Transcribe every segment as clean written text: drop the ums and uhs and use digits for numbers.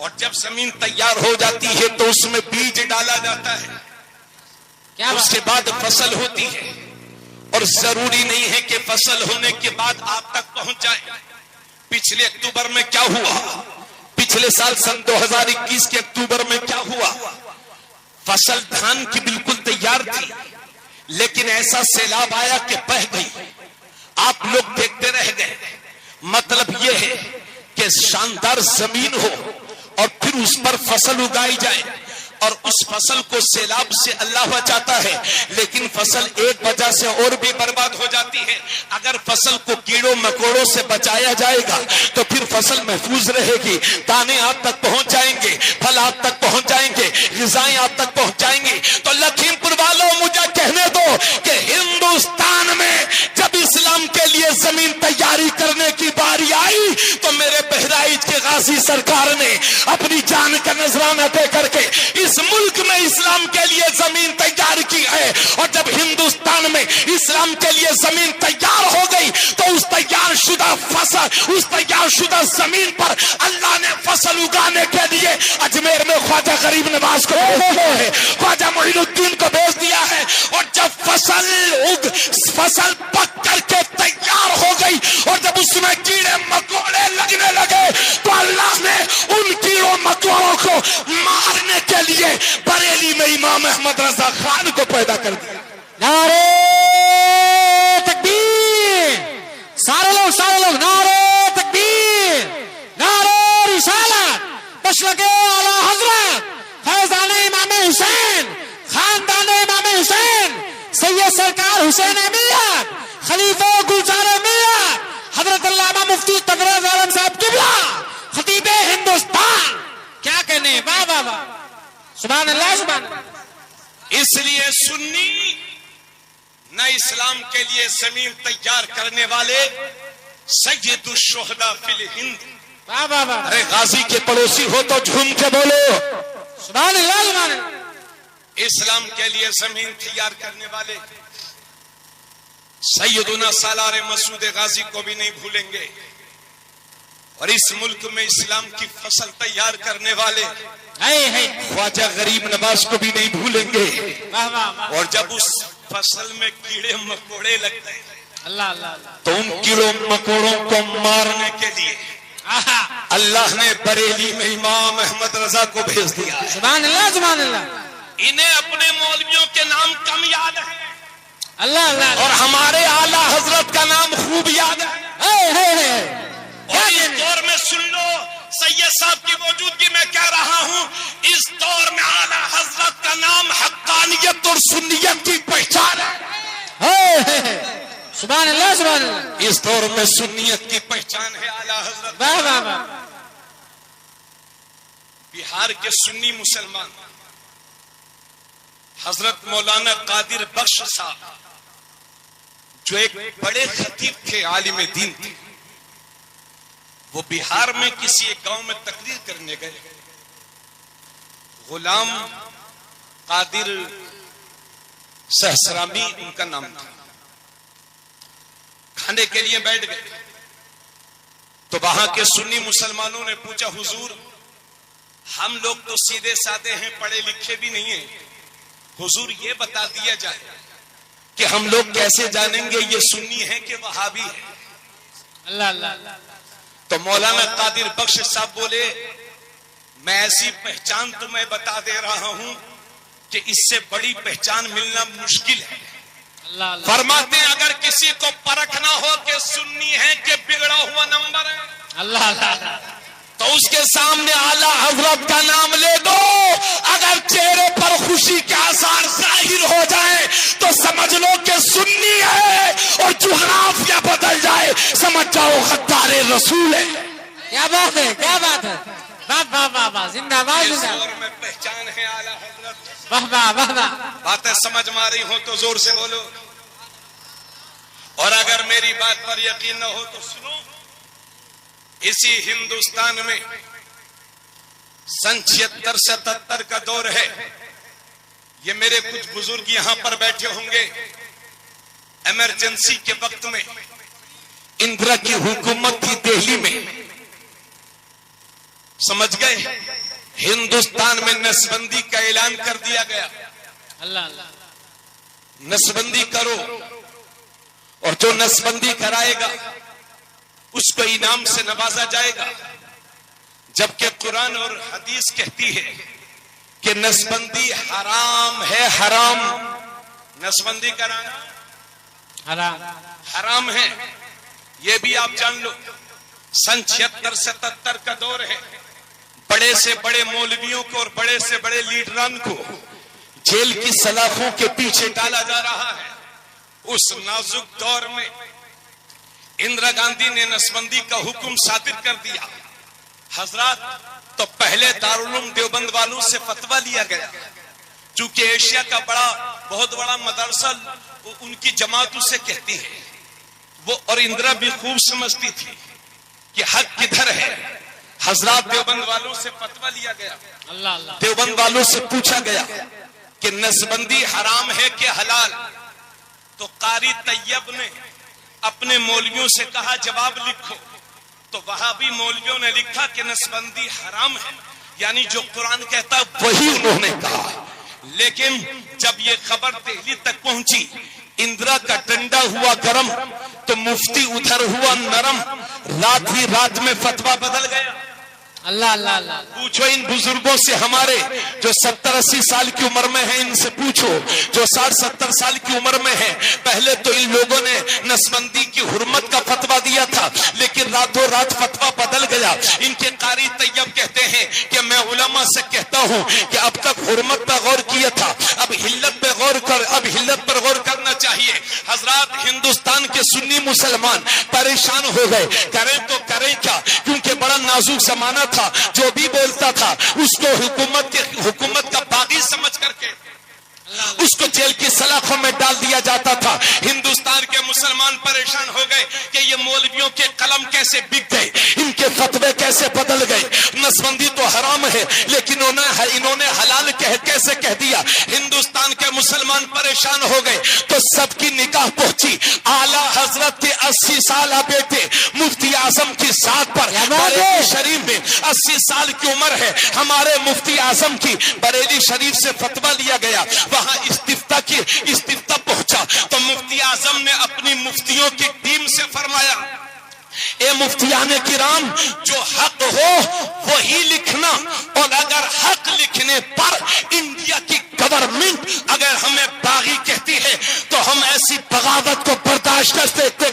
और जब जमीन तैयार हो जाती है तो उसमें बीज डाला जाता है, क्या उसके बाद फसल होती है। और जरूरी नहीं है कि फसल होने के बाद आप तक पहुंच जाए। पिछले अक्टूबर में क्या हुआ, पिछले साल सन 2021 के अक्टूबर में क्या हुआ, फसल धान की बिल्कुल तैयार थी, लेकिन ऐसा सैलाब आया कि बह गई। आप लोग देखते रह गए। मतलब यह है कि शानदार जमीन हो और फिर उस पर फसल उगाई जाए और उस फसल को सैलाब से अल्लाह बचाता है, लेकिन फसल एक वजह से और भी बर्बाद हो जाती है। अगर फसल को कीड़ों मकोड़ों से बचाया जाएगा तो फिर फसल महफूज रहेगी, दाने आप तक पहुंच जाएंगे, फल आप तक पहुंच जाएंगे, ग़िज़ाएं आप तक पहुंच जाएंगी। तो लखीमपुर वालों, मुझे कहने दो कि हिंदुस्तान में जब इस्लाम के लिए जमीन तैयारी करने की बारी आई तो मेरे बहराइच के गाजी सरकार ने अपनी जान का नजराना दे करके इस मुल्क में इस्लाम के लिए जमीन तैयार की है। और जब हिंदुस्तान में इस्लाम के लिए जमीन तैयार हो गई तो उस तैयार शुदा फसल, उस तैयार शुदा जमीन पर अल्लाह ने फसल उगाने के लिए अजमेर में ख्वाजा गरीब नवाज को भेज दिया है, ख्वाजा मोइनुद्दीन को भेज दिया है। और जब फसल पक करके तैयार हो गई और जब उसमें कीड़े मकोड़े लगने लगे तो अल्लाह ने उन कीड़ों मकोड़ों को मारने के लिए बरेली में इमाम अहमद रजा खान को पैदा कर दिया। नारे तकबीर, सारे लोग नारे तकबीर, नारे रिसालत, मशरक़े आला हजरत फैज़ाने इमाम हुसैन, खानदाने इमाम हुसैन, सैयद सरकार हुसैन अहमियत, खलीफा गुलजार अहमियत, हजरत अल्लामा मुफ्ती तबरेज़ आलम साहब किबला, खतीबे हिंदुस्तान। क्या कहने, वाह वाह वाह, सुभान अल्लाह सुभान अल्लाह। इसलिए सुन्नी न इस्लाम के लिए जमीन तैयार करने वाले सैयदुश शुहदा फिल हिंद। वाह वाह वाह। अरे गाजी के पड़ोसी हो तो झूम के बोलो सुभान अल्लाह सुभान अल्लाह। इस्लाम के लिए जमीन तैयार करने वाले सैयदुना सालार मसूद गाजी को भी नहीं भूलेंगे और इस मुल्क में इस्लाम की फसल तैयार करने वाले ख्वाजा गरीब नवाज को भी नहीं भूलेंगे। और जब उस फसल में कीड़े मकोड़े लगते हैं अल्लाह अल्लाह तो उन कीड़ों मकोड़ों को मारने के लिए अल्लाह ने बरेली में इमाम अहमद रजा को भेज दिया। सुभान अल्लाह सुभान अल्लाह। इन्हें अपने मौलवियों के नाम कम याद है अल्लाह अल्लाह, और हमारे आला हजरत का नाम खूब याद है। और इस दौर में सुन लो, सैयद साहब की मौजूदगी में कह रहा हूं, इस दौर में आला हजरत का नाम हक्कानियत और सुन्नियत की पहचान है। सुभान अल्लाह सुभान अल्लाह। इस दौर में सुन्नियत की पहचान है आला हजरत। वाह वाह वाह। बिहार के सुन्नी मुसलमान हजरत मौलाना कादिर बख्श साहब, जो एक बड़े खतीब थे, आलिम दीन थे, वो बिहार में किसी एक गांव में तकरीर करने गए। गुलाम कादिर सहसरामी उनका नाम था। खाने के लिए बैठ गए तो वहां के सुन्नी मुसलमानों ने पूछा, हुजूर हम लोग तो सीधे साधे हैं, पढ़े लिखे भी नहीं हैं, हुजूर ये बता दिया जाए कि हम लोग कैसे जानेंगे ये सुन्नी है कि वहाबी है। अल्लाह अल्लाह। तो मौलाना कादिर बख्श साहब बोले, मैं ऐसी पहचान तुम्हें बता दे रहा हूं कि इससे बड़ी पहचान मिलना मुश्किल है। अल्लाह अल्लाह। फरमाते हैं, अगर किसी को परखना हो कि सुन्नी है कि बिगड़ा हुआ नंबर है, अल्लाह अल्लाह, तो उसके सामने आला हजरत का नाम ले दो। अगर चेहरे पर खुशी के आसार जाहिर हो जाए तो समझ लो कि सुन्नी है, और जुगराफिया बदल जाए समझ जाओ गद्दारे रसूल है। क्या बात है, क्या बात है, वाह वाह वाह वाह, जिंदाबाद जिंदाबाद। में पहचान है आला हजरत। वाह वाह वाह वाह। बातें समझ में आ रही हो तो जोर से बोलो, और अगर मेरी बात पर यकीन न हो तो सुनो। इसी हिंदुस्तान में सन 76-77 का दौर है। ये मेरे कुछ बुजुर्ग यहां पर बैठे होंगे। इमरजेंसी के वक्त में इंदिरा की हुकूमत थी दिल्ली में, समझ गए? हिंदुस्तान में नसबंदी का ऐलान कर दिया गया। अल्लाह अल्लाह। नसबंदी करो, और जो नसबंदी कराएगा उसको इनाम से नवाजा जाएगा। जबकि कुरान और हदीस कहती है कि नसबंदी हराम है, हराम। नसबंदी कराना हराम है, ये भी आप जान लो। सन 76-77 का दौर है। बड़े से बड़े मौलवियों को और बड़े से बड़े लीडरान को जेल की सलाखों के पीछे डाला जा रहा है। उस नाजुक दौर में इंदिरा गांधी ने नसबंदी का हुक्म सादिर कर दिया। हजरात, तो पहले दारुल देवबंद वालों से फतवा लिया गया, चूंकि एशिया का बहुत बड़ा मदरसा उनकी जमात उसे कहती है वो, और इंदिरा भी खूब समझती थी कि हक किधर है। हजरात, देवबंद वालों से फतवा लिया गया। अल्लाह अल्लाह। देवबंद वालों से पूछा गया कि नसबंदी हराम है कि हलाल। तो कारी तैयब ने अपने मौलवियों से कहा जवाब लिखो। तो वहाबी मौलवियों ने लिखा कि नसबंदी हराम है, यानी जो कुरान कहता वही उन्होंने कहा। लेकिन जब ये खबर दिल्ली तक पहुंची, इंदिरा का डंडा हुआ गरम तो मुफ्ती उधर हुआ नरम। रात ही रात में फतवा बदल गया। अल्लाह अल्लाह अल्लाह। पूछो इन बुजुर्गों से, हमारे जो 70-80 साल की उम्र में है, इनसे पूछो जो 60-70 साल की उम्र में है। पहले तो इन लोगों ने नसबंदी की हुर्मत का फतवा दिया था, लेकिन रातों रात फतवा बदल गया। इनके कारी तैयब कहते हैं कि मैं उलमा से कहता हूं कि अब तक हुर्मत पर गौर किया था, अब हिल्लत पे गौर कर, अब हिल्लत पर गौर करना चाहिए। हजरात, हिंदुस्तान के सुन्नी मुसलमान परेशान हो गए। करें तो करें क्या, क्योंकि बड़ा नाजुक जमाना था। जो भी बोलता था उसको हुकूमत का बागी समझ करके उसको जेल की सलाखों में डाल दिया जाता था। हिंदुस्तान के मुसलमान परेशान हो गए कि ये मौलवियों के कलम कैसे बिक गए, इनके फतवे कैसे बदल गए। नसबंदी तो हराम है, लेकिन इन्होंने हलाल कैसे कह दिया। हिंदुस्तान के मुसलमान परेशान हो गए तो सबकी निगाह पहुंची आला हजरत के 80 साल बेटे मुफ्ती आजम की साथ पर। बरेली शरीफ में 80 साल की उम्र है हमारे मुफ्ती आजम की। बरेली शरीफ से फतवा लिया गया, वहां इस्तिफ्ता पहुंचा तो मुफ्ती आजम ने अपनी मुफ्तियों की टीम से फरमाया, ए मुफ्तियाने किराम, जो हक हो वही लिखना, और अगर हक लिखने पर इंडिया की गवर्नमेंट अगर हमें बागी कहती है तो हम ऐसी बगावत को बर्दाश्त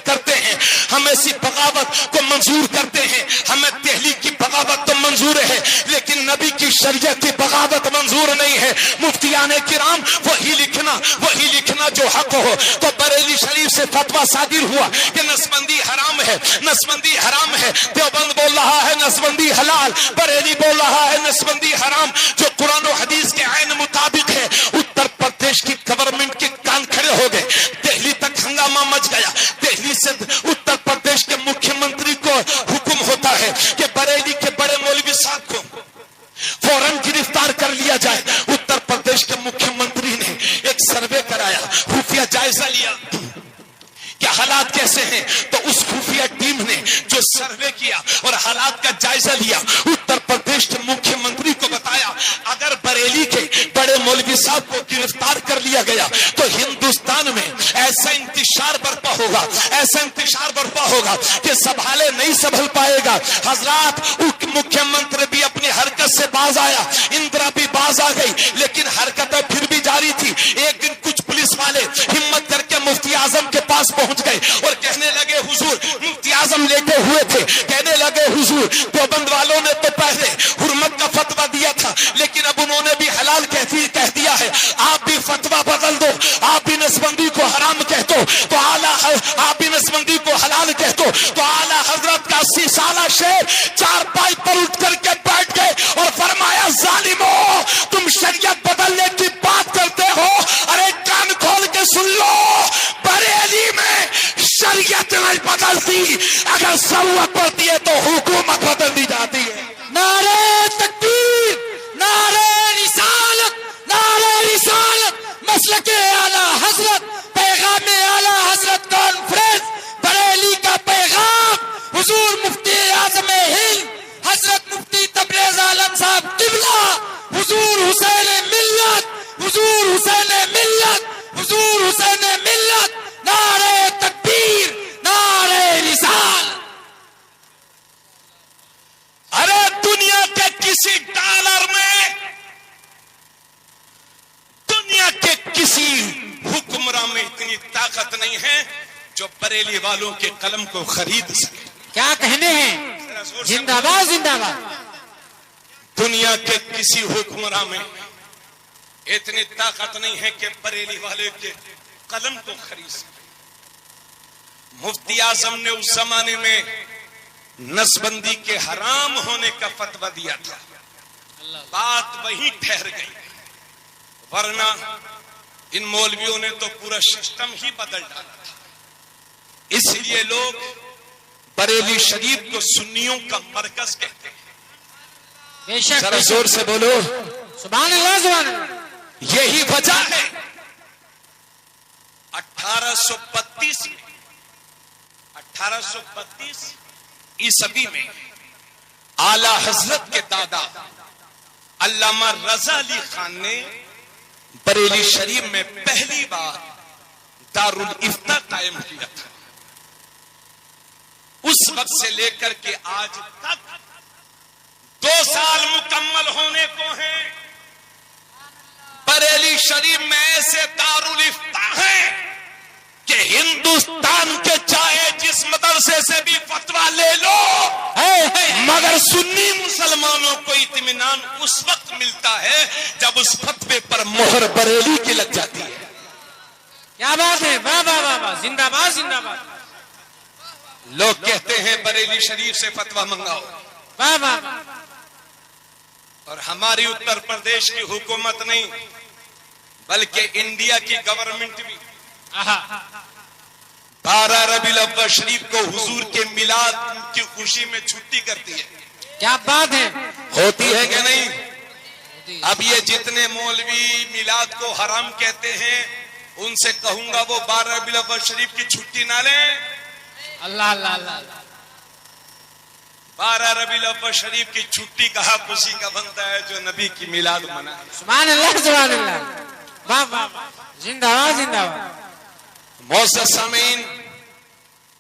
करते हैं, हम ऐसी बगावत को मंजूर करते हैं। हमें दिल्ली की बगावत तो मंजूर है, लेकिन नबी की शरीयत की बगावत मंजूर नहीं है। मुफ्तियाने किराम, वही लिखना जो हक हो। तो बरेली शरीफ से फतवा सादिर हुआ कि नसबंदी हराम है, नसबंदी हराम है। देवबंद बोल रहा है नसबंदी हलाल, बरेली बोल रहा है नसबंदी हराम। जो कुरान और हदीस के आईन मुताबिक है। उत्तर प्रदेश की गवर्नमेंट के कान खड़े हो गए, दिल्ली तक हंगामा मच गया। दिल्ली से उत्तर प्रदेश के मुख्यमंत्री को हुक्म होता है कि बरेली के बड़े मौलवी साहब को फौरन गिरफ्तार कर लिया जाए। उत्तर प्रदेश के मुख्यमंत्री ने एक सर्वे कराया, खुफिया जायजा लिया कि हालात कैसे हैं। तो उस खुफिया टीम ने जो सर्वे किया और हालात का जायजा लिया, उत्तर प्रदेश के मुख्यमंत्री को बताया, अगर बरेली के बड़े मौलवी साहब को गिरफ्तार कर लिया गया तो हिंदुस्तान में ऐसा इंतशार बर्पा होगा कि संभाले नहीं संभल पाएगा। हजरात, मुख्यमंत्री भी अपनी हरकत से बाज आया, इंदिरा भी बाज आ गई, लेकिन हरकतें फिर भी जारी थी। एक दिन कुछ पुलिस वाले हिम्मत करके मुफ्ती आजम के पास पहुंच गए और कहने लगे, हुजूर, मुफ्ती आजम लेटे हुए थे, कहने लगे, हुजूर, देवबंद वालों ने तो पहले हुर्मत का फतवा दिया था, लेकिन अब उन्होंने भी हलाल कह दिया है, आप भी फतवा बदल दो, आप भी नसबंदी को हराम कह दो, तो आप भी नसबंदी को हलाल कह दो। तो आला हजरत का 80 साला शेर चारपाई पर उठ करके बैठ गए और फरमाया, जालिमो, तुम शरीयत बदलने की बात करते हो, अरे कान खोल के सुन लो, बरेली में शरीयत नहीं बदलती, अगर जरूरत पड़ती है तो हुकूमत बदल दी जाती है। नारे तकबीर, नारे रिसालत, नारे रिसालत, मसलके आला हजरत, पैगाम आला हजरत कॉन्फ्रेंस, बरेली का पैगाम, हुजूर मुफ्ती आज़म हिंद हुजूर हुसैन मिल्लत, हुजूर हुसैन मिल्लत, हुजूर हुसैन मिल्लत, नारे तकबीर, नारे रिसाल। अरे दुनिया के किसी डॉलर में, दुनिया के किसी हुक्मरान में इतनी ताकत नहीं है जो बरेली वालों के कलम को खरीद सके। क्या कहने हैं, जिंदाबाद जिंदाबाद। दुनिया के किसी हुक्मरान में इतनी ताकत नहीं है कि बरेली वाले के कलम को खरीद सके। मुफ्ती आजम ने उस जमाने में नसबंदी के हराम होने का फतवा दिया था, बात वहीं ठहर गई, वरना इन मौलवियों ने तो पूरा सिस्टम ही बदल डाला था। इसलिए लोग बरेली शरीफ को सुन्नियों का मरकज कहते हैं। बेशक, जरा जोर से बोलो सुभान अल्लाह, सुभान अल्लाह। यही वजह है 1832 ईसवी में आला हजरत के दादा अल्लामा रजा अली खान ने बरेली शरीफ में पहली बार दारुल इफ्ता कायम किया था। उस वक्त से लेकर के आज तक 2 साल मुकम्मल होने को हैं। बरेली शरीफ में ऐसे दारुल इफ्ता है कि हिंदुस्तान के चाहे जिस मदरसे से भी फतवा ले लो, मगर सुन्नी मुसलमानों को इत्मीनान उस वक्त मिलता है जब उस फतवे पर मोहर बरेली की लग जाती है। क्या बात है, वाह वाह वाह वाह, जिंदाबाद जिंदाबाद। लोग कहते हैं बरेली शरीफ से फतवा मंगाओ, वाह वाह। और हमारी उत्तर प्रदेश की हुकूमत नहीं बल्कि इंडिया की गवर्नमेंट भी 12 रबीउल अव्वल शरीफ को हुजूर के मिलाद की खुशी में छुट्टी करती है। क्या बात है, होती है कि नहीं? अब ये जितने मौलवी मिलाद को हराम कहते हैं उनसे कहूंगा वो 12 रबीउल अव्वल शरीफ की छुट्टी ना लें। अल्लाह अल्लाह अल्लाह। 12 रबीउल अव्वल शरीफ की छुट्टी कहा खुशी का बनता है जो नबी की मिलाद मनाए। सुभान अल्लाह, सुभान अल्लाह, वाह वाह, जिंदाबाद जिंदाबाद। मोअज़्ज़ज़ सामीन,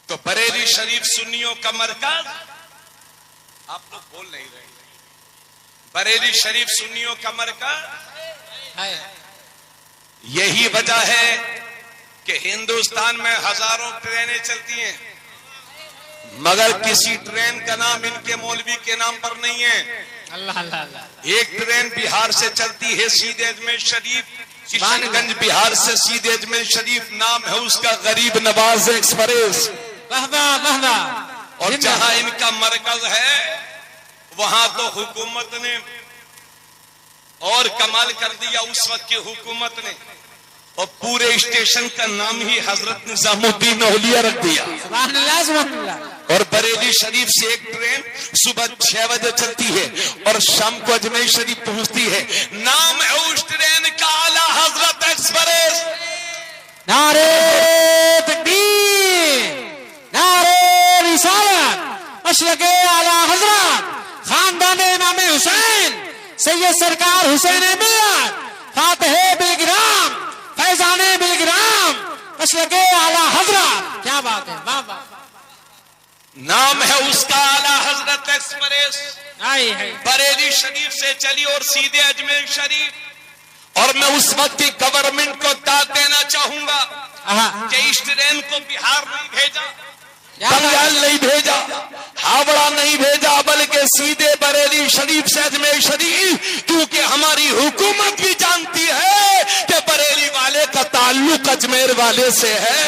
तो बरेली शरीफ सुन्नियों का मरकज, आप लोग बोल नहीं रहे, बरेली शरीफ सुन्नियों का मरकज है। यही वजह है कि हिंदुस्तान में हजारों ट्रेनें चलती हैं, मगर किसी ट्रेन का नाम इनके मौलवी के नाम पर नहीं है। अल्लाह अल्लाह अल्लाह। एक ट्रेन बिहार से चलती है सीधे अजमेर शरीफ, किशनगंज बिहार से सीधे अजमेर शरीफ, नाम है उसका गरीब नवाज एक्सप्रेस। वाह वाह वाह वाह। और जहां इनका मरकज है वहां तो हुकूमत ने और कमाल कर दिया, उस वक्त की हुकूमत ने, और पूरे स्टेशन का नाम ही हजरत निजामुद्दीन औलिया रख दिया। सुभान अल्लाह, सुभान अल्लाह। और बरेली शरीफ से एक ट्रेन सुबह 6 बजे चलती है और शाम को अजमेर शरीफ पहुंचती है। नाम है उस ट्रेन का आला हजरत एक्सप्रेस। नारे तकबीर, नारे रिसालत, मशरक़े आला हजरत खानदाने इमाम हुसैन सैयद सरकार हुसैन मिल्लत फातिह बिलगिराम फैजाने बिलगिराम मशरक़े आला हजरत। क्या बात है, वाह वाह। नाम है उसका आला हजरत एक्सप्रेस। आई है, बरेली शरीफ से चली और सीधे अजमेर शरीफ। और मैं उस वक्त की गवर्नमेंट को दाद देना चाहूंगा कि इस ट्रेन को बिहार नहीं भेजा, बंगाल नहीं भेजा, हावड़ा नहीं भेजा, बल्कि सीधे बरेली शरीफ से अजमेर शरीफ, क्योंकि हमारी हुकूमत भी जानती है कि बरेली वाले का ताल्लुक अजमेर वाले से है।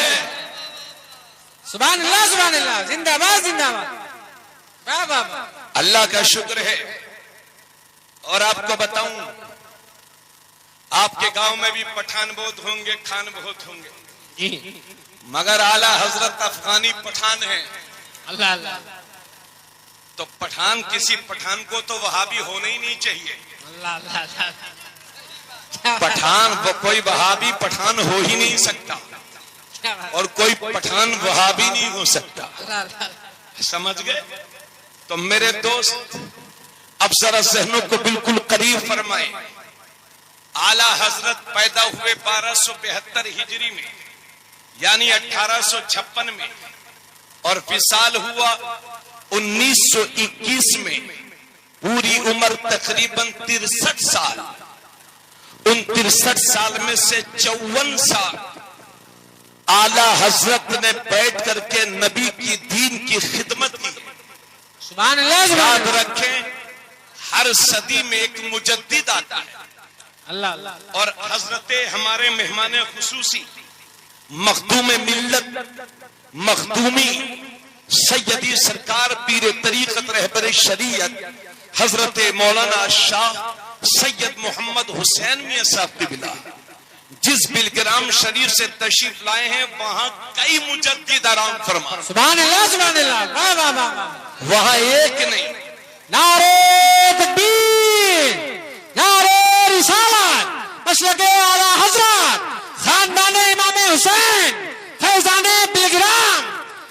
सुभान अल्लाह, सुभान अल्लाह, जिंदाबाद जिंदाबाद, वाह वाह वाह। अल्लाह का शुक्र है। और आपको बताऊं, आपके गांव में भी पठान बहुत होंगे, खान बहुत होंगे जी, मगर आला हजरत अफगानी पठान है। अल्लाह अल्लाह। तो पठान, किसी पठान को तो वहाबी होना ही नहीं चाहिए। अल्लाह अल्लाह अल्लाह। पठान कोई वहाबी पठान हो ही नहीं सकता और कोई पठान वहाबी नहीं हो सकता। समझ गए? तो मेरे दोस्त, अब जरा जहनों को बिल्कुल करीब फरमाएं। आला हजरत पैदा हुए 1272 हिजरी में, यानी 1856 में, और विसाल हुआ 1921 में। पूरी उम्र तकरीबन 63 साल। उन 63 साल में से 54 साल आला हजरत ने बैठ करके नबी की दीन की खिदमत की। सुभान अल्लाह। याद रखें, हर सदी में एक मुजद्दिद आता है। अल्लाह। और हजरत हमारे मेहमान खुसूसी मखदूम मिल्लत मखदूमी सैयदी सरकार पीर तरीकत रहबर शरीयत हजरत मौलाना शाह सैयद मोहम्मद हुसैन मियां साहब की बिला जिस बिलग्राम शरीफ से तशरीफ लाए हैं, वहां कई मुजद्दिद आराम फरमा। सुभान अल्लाह, सुभान अल्लाह। वाह वाह वाह। वहां एक नहीं, नारे तकबीर, नारे रिसालत, मशरक़े आला हजरत, खानदाने इमाम हुसैन, फैज़ाने बिलग्राम,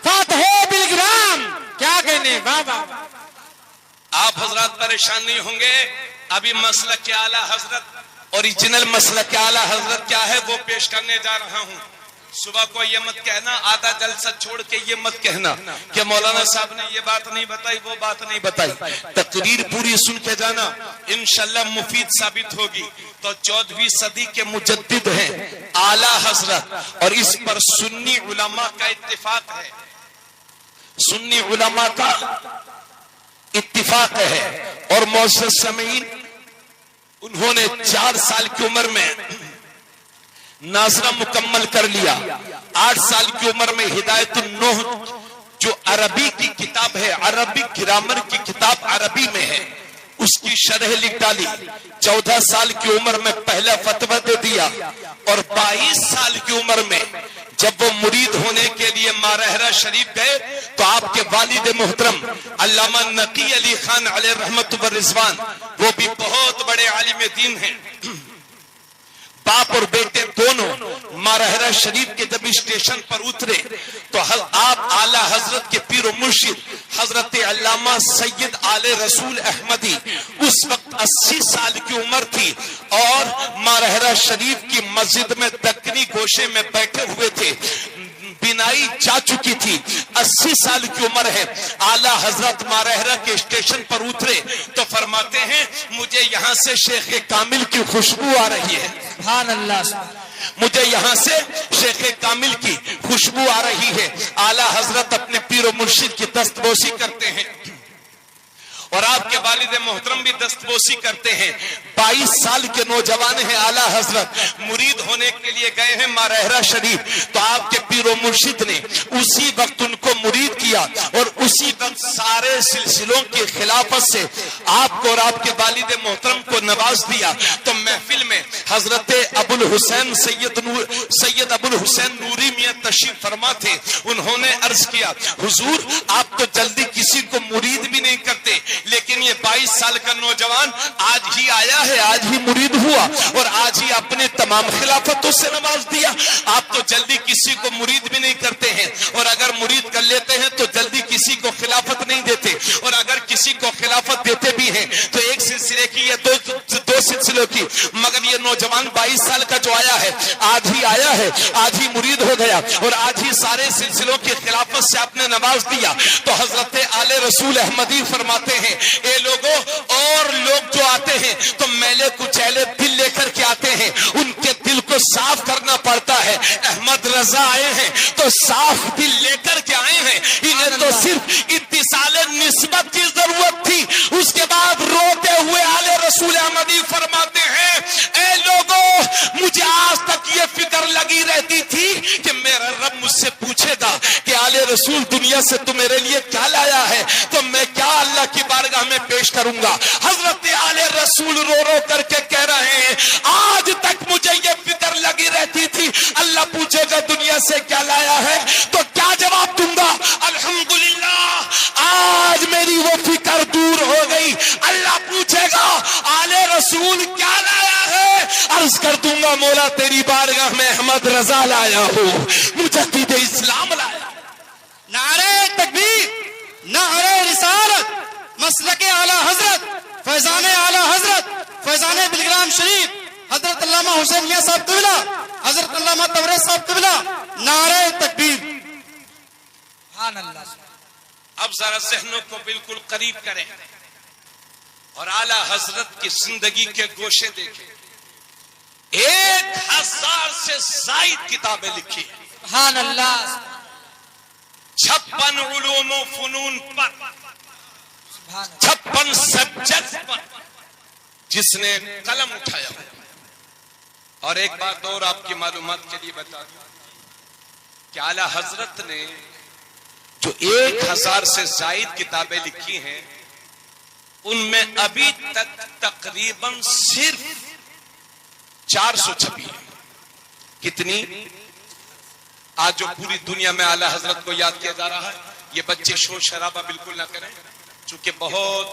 फातहे बिलग्राम, क्या कहने। वाह वाह। आप हजरत परेशान नहीं होंगे। अभी मसला के आला हजरत, ओरिजिनल मसला के आला हजरत क्या है वो पेश करने जा रहा हूं। सुबह को ये मत कहना, आधा जलसा छोड़ के ये मत कहना कि मौलाना साहब ने ये बात नहीं बताई, वो बात नहीं बताई। तकरीर पूरी सुन के जाना, इंशाल्लाह मुफीद साबित होगी। तो 14वीं सदी के मुजद्दिद हैं आला हजरत, और इस पर सुन्नी उलमा का इत्तिफाक है। सुन्नी उलमा का इत्तिफाक है। और मौजूद समीन, उन्होंने 4 साल की उम्र में नाजरा मुकम्मल कर लिया। 8 साल की उम्र में हिदायतुन नूह जो अरबी की किताब है, अरबी ग्रामर की किताब अरबी में है, उसकी शरह लिख डाली। 14 साल की उम्र में पहला फतवा दे दिया। और 22 साल की उम्र में जब वो मुरीद होने के लिए मारहरा शरीफ गए, तो आपके वालिद मोहतरम अल्लामा नकी अली खान अलैहि रहमत व रिजवान, वो भी बहुत बड़े आलिम दीन हैं, बाप और बेटे दोनों मारहरा शरीफ के जब स्टेशन पर उतरे, तो आप आला हजरत के पीर मुर्शिद हजरत अल्लामा सैयद आले रसूल अहमदी उस वक्त 80 साल की उम्र थी, और मारहरा शरीफ की मस्जिद में दक्कनी गोशे में बैठे हुए थे। बिनाई जा चुकी थी, 80 साल की उम्र है। आला हजरत मारहरा के स्टेशन पर उतरे तो फरमाते हैं, मुझे यहाँ से शेख कामिल की खुशबू आ रही है। सुभान अल्लाह। मुझे यहाँ से शेख कामिल की खुशबू आ रही है। आला हजरत अपने पीर मुर्शिद की दस्तबोसी करते हैं, और आपके वालिद मोहतरम भी दस्तबोसी करते हैं। 22 साल के नौजवान हैं आला हजरत, मुरीद होने के लिए गए हैं मारहरा शरीफ। तो आपके पीर मुर्शिद ने उसी वक्त उनको मुरीद किया, और उसी वक्त सारे सिलसिलों की खिलाफत से आपको और आपके वालिद मोहतरम को नवाज दिया। तो महफिल में हजरत अबुल हुसैन सैयद अबुल हुसैन नूरी मियां तशरीफ फरमा थे। उन्होंने अर्ज किया, हुजूर आप तो जल्दी किसी को मुरीद भी नहीं करते, लेकिन ये 22 साल का नौजवान आज ही आया है, आज ही मुरीद हुआ, और आज ही अपने तमाम खिलाफतों से नवाज दिया। आप तो जल्दी किसी को मुरीद भी नहीं करते हैं, और अगर मुरीद कर लेते हैं तो जल्दी किसी को खिलाफत नहीं देते, और अगर किसी को खिलाफत देते भी हैं तो एक सिलसिले की या दो सिलसिलों की। मगर ये नौजवान 22 साल का जो आया है, आज ही आया है, आज ही मुरीद हो गया, और आज ही सारे सिलसिलों की खिलाफत से आपने नवाज दिया। तो हजरत आले रसूल अहमदी फरमाते हैं, ये लोगों और लोग जो आते हैं तो मैले कुचैले दिल लेकर के आते हैं, उनके दिल को साफ करना पड़ता है। अहमद रजा आए हैं तो साफ दिल लेकर के आए हैं, इन्हें तो सिर्फ इत्तिसाले निस्बत की जरूरत थी। उसके बाद रोते हुए आले रसूल अहमदी फरमाते हैं, ए लोगों मुझे आज तक ये फिक्र लगी रहती थी कि मेरा रब मुझसे पूछेगा कि आले रसूल दुनिया से तू मेरे लिए क्या लाया है, तो मैं क्या अल्लाह की बारगाह में पेश करूंगा। हजरत आले रसूल रो रो करके कह रहे हैं, आज तक मुझे ये फिक्र लगी रहती थी, अल्लाह पूछेगा दुनिया से क्या लाया है, तो क्या जवाब दूंगा? अल्हम्दुलिल्लाह आज मेरी वो फिक्र दूर हो गई। अल्लाह पूछेगा आले रसूल क्या लाया है, अर्ज कर दूंगा मौला तेरी बारगाह में अहमद रजा लाया हूं, मुजद्दिद इस्लाम लाया। नारे तकबीर, नारे रिसालत, मसलके आला हजरत, फैजान आला हजरत फैजान बिलग्राम शरीफ हजरत अल्लामा हुसैन मियां साहब क़िबला, हजरत अल्लामा तबरेज़ साहब क़िबला, नारे तकबीर। सुभान अल्लाह। अब जरा ज़हनों को बिल्कुल करीब करें और आला हजरत की जिंदगी के गोशे देखें। 1000 से ज़ायद किताबें लिखी है। सुभान अल्लाह। 56 उलूम व फनून पर, 56 सब्जेक्ट पर जिसने कलम उठाया। और एक बात और आपकी मालूमात के लिए बता दूं कि आला हजरत ने जो 1000 से ज़ायद किताबें लिखी हैं, उनमें अभी तक तकरीबन सिर्फ 400 छपी है। कितनी? आज जो पूरी दुनिया में आला हजरत को याद किया जा रहा है, ये बच्चे शोर शराबा बिल्कुल ना करें, चूंकि बहुत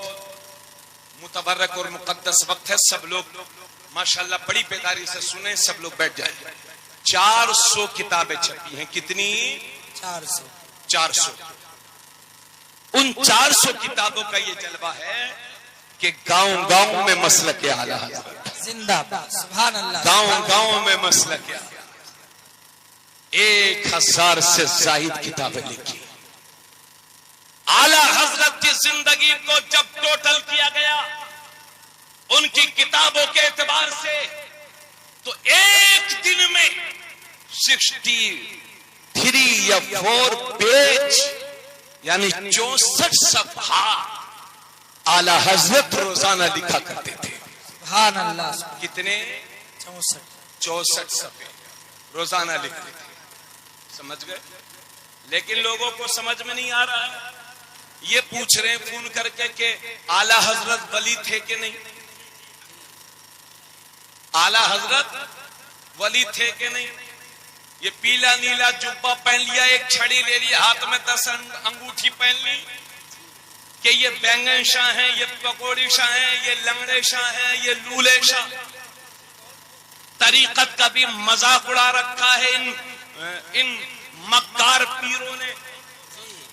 मुतबर्रक और मुकद्दस वक्त है। सब लोग माशाल्लाह बड़ी बेदारी से सुने, सब लोग बैठ जाए। 400 किताबें छपी हैं। कितनी? 400। उन 400 किताबों का ये जलवा है कि गांव गांव में मसलक आला हजरत जिंदाबाद। सुभान अल्लाह। गांव गांव में मसलक 1000 से ज़ायद किताबें लिखी। आला हजरत की जिंदगी को जब टोटल किया गया उनकी किताबों के एतबार से, तो एक दिन में 63 या 4 पेज यानी 64 सफ़हा आला हजरत रोजाना लिखा करते थे। सुभान अल्लाह। कितने? 64 सफ़े रोजाना लिखते थे। समझ गए? लेकिन लोगों को समझ में नहीं आ रहा है। ये पूछ रहे हैं फोन करके कि आला हजरत वली थे कि नहीं, आला हजरत वली थे कि नहीं। ये पीला नीला जुब्बा पहन लिया, एक छड़ी ले ली, हाथ में 10 अंगूठी पहन ली कि ये बैंगन शाह हैं, ये पकौड़ी शाह हैं, ये लंगड़े शाह हैं, ये लूले शाह। तरीकत का भी मजाक उड़ा रखा है इन मक्कार पीरों ने,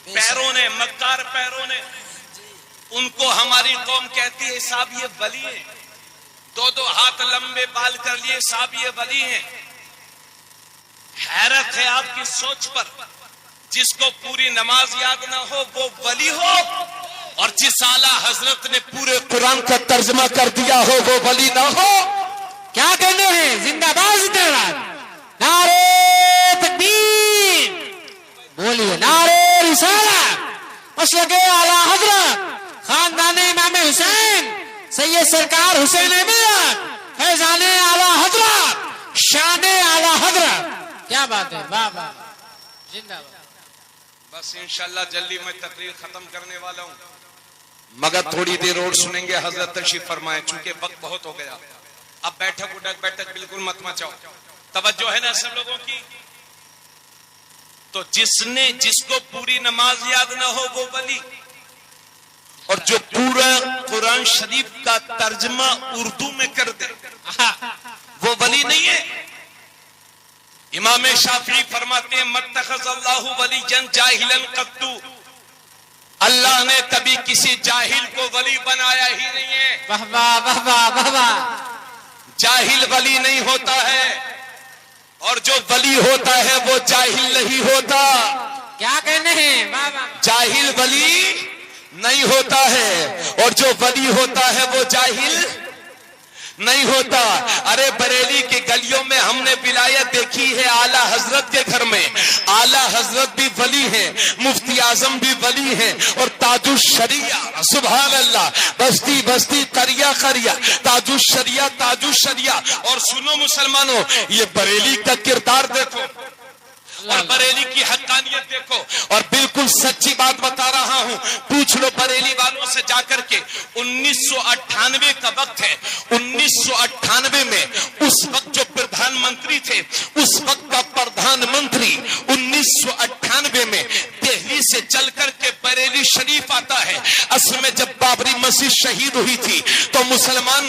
पैरों ने, मक्कार पैरों ने। उनको हमारी कौम कहती है साहब ये वली है, 2-2 हाथ लंबे बाल कर लिए, साहब ये वली है। हैरत है आपकी सोच पर। जिसको पूरी नमाज याद ना हो वो वली हो, और जिस आला हजरत ने पूरे कुरान का तर्जमा कर दिया हो वो वली ना हो। क्या कहने हैं? जिंदाबाद जिंदाबाद। नारे तकबीर, बोलिए नारे रिसालत। मसलके आला हजरत खानदाने इमाम हुसैन सैयद सरकार हुसैन अहमद फैजाने आला हजरत शाने आला हजरत। क्या बात है, वाह वाह, जिंदाबाद। बस इंशाल्लाह जल्दी मैं तकरीर खत्म करने वाला हूँ, मगर थोड़ी देर और सुनेंगे। हजरत तशरीफ फरमाए, चूंकि वक्त बहुत हो गया। अब बैठक उठक बैठक बिल्कुल मत मचाओ, तवज्जो है ना सब लोगों की। तो जिसको पूरी नमाज याद ना हो वो वली, और जो पूरा कुरान शरीफ का तर्जमा उर्दू में कर दे वो वली नहीं है। इमाम शाफी फरमाते हैं मत्तखज़ल्लाहु वलिय्यन जाहिलन कत्तु, अल्लाह ने कभी किसी जाहिल को वली बनाया ही नहीं है। वाह वाह वाह वाह वाह। जाहिल वली नहीं होता है, और जो वली होता है वो जाहिल नहीं होता। क्या कहने हैं? वाह वाह। जाहिल वली नहीं होता है, और जो वली होता है वो जाहिल नहीं होता। अरे बरेली की गलियों में हमने विलायत देखी है आला हजरत के घर में। आला हजरत भी वली हैं, मुफ्ती आजम भी वली हैं, और ताजुश शरिया, सुभान अल्लाह, बस्ती बस्ती करिया करिया, ताजुश शरिया। और सुनो मुसलमानों, ये बरेली का किरदार देखो और बरेली की हक्कानियत देखो। और बिल्कुल सच्ची बात बता रहा हूं, पूछ लो बरेली वालों से जाकर के। 1998 का वक्त है। 1998 में उस वक्त जो प्रधानमंत्री थे, उस वक्त का प्रधानमंत्री 1998 में दिल्ली से चल करके बरेली शरीफ आता है। असल में जब बाबरी मस्जिद शहीद हुई थी तो मुसलमान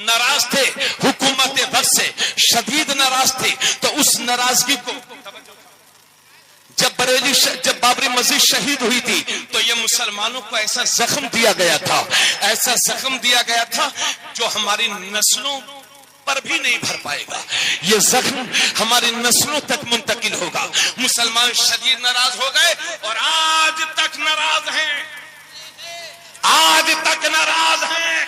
नाराज थे, हुकूमत वक्त से शदीद नाराज थे। तो उस नाराजगी को जब बाबरी मस्जिद शहीद हुई थी तो ये मुसलमानों को ऐसा जख्म दिया गया था, ऐसा जख्म दिया गया था जो हमारी नस्लों पर भी नहीं भर पाएगा। ये जख्म हमारी नस्लों तक मुंतकिल होगा। मुसलमान शदीद नाराज हो गए और आज तक नाराज हैं, आज तक नाराज हैं,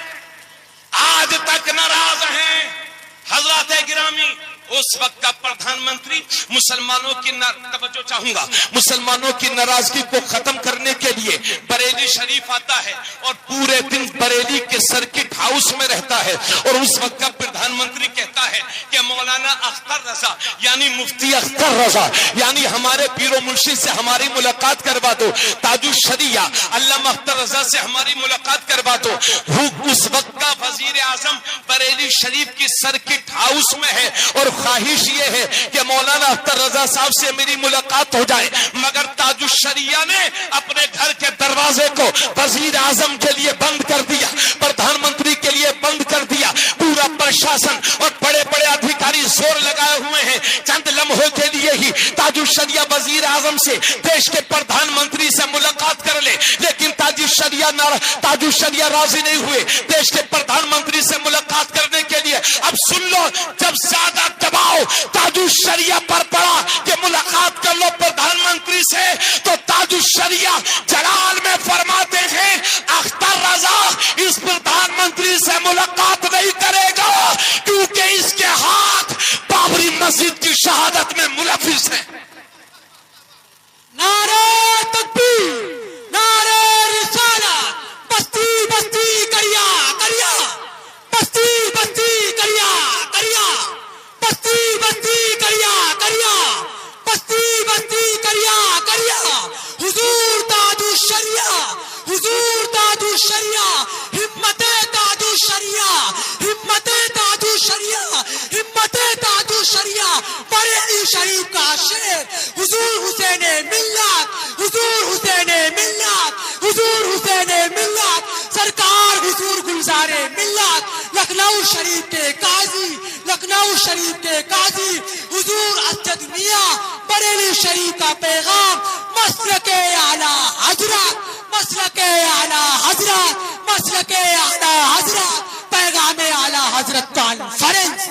आज तक नाराज हैं। हजरत गिरामी, उस वक्त का प्रधानमंत्री मुसलमानों की तवज्जो चाहूंगा, मुसलमानों की नाराजगी को खत्म करने के लिए बरेली शरीफ आता है और पूरे दिन बरेली के सर्किट हाउस में रहता है। और उस वक्त का प्रधानमंत्री कहता है कि मौलाना अख्तर रजा यानी मुफ्ती अख्तर रजा यानी हमारे पीरो मुर्शिद से हमारी मुलाकात करवा दो, ताजुश शरिया अल्लामा अख्तर रजा से हमारी मुलाकात करवा दो। उस वक्त का वजीर आजम बरेली शरीफ की सर्किट हाउस में है और ख्वाहिश ये है कि मौलाना अख्तर रजा साहब से मेरी मुलाकात हो जाए, मगर ताजुश शरिया ने अपने घर के दरवाजे को वजीर आजम के लिए बंद कर दिया, प्रधानमंत्री के लिए बंद कर दिया। पूरा प्रशासन और बड़े बड़े अधिकारी जोर लगाए हुए हैं चंद लम्हों के लिए ही ताजुश शरिया वजीर आजम से देश के प्रधानमंत्री से मुलाकात कर ले, लेकिन ताजुश शरिया राजी नहीं हुए देश के प्रधानमंत्री से मुलाकात करने के लिए। अब सुन लो, जब ज्यादा दबाव ताजुश शरिया पर पड़ा कि मुलाकात कर लो प्रधानमंत्री से, तो ताजुश शरिया जलाल में फरमाते हैं अख्तर रजा इस प्रधानमंत्री से मुलाकात नहीं करेगा क्योंकि इसके हाथ बाबरी मस्जिद की शहादत में मुलविस है। नारे तकबीर, नारे रिसालत, बस्ती बस्ती करिया करिया, बस्ती बस्ती करिया करिया, बस्ती बस्ती करिया करिया, बस्ती बस्ती करिया करिया। हुजूर ताजुश शरिया, हुजूर ताजुश शरिया, हिम्मते ताजुश शरिया, हिम्मते ताजुश शरिया, हिम्मते ताजुश शरिया। बरेली शरीफ का शेर हुजूर हुसैन मिल्लत, हुजूर हुसैन मिल्लत, हुजूर हुसैन मिल्लत, सरकार हुजूर गुलजारे मिल्लत, लखनऊ शरीफ के काजी, लखनऊ शरीफ के काजी हुजूर असद मियां। बरेली शरीफ का पैगाम मसलके आला हजरत, मसलके आला हजरत, मसलके आला हजरत, पैगाम आला हजरत कॉन्फ्रेंस।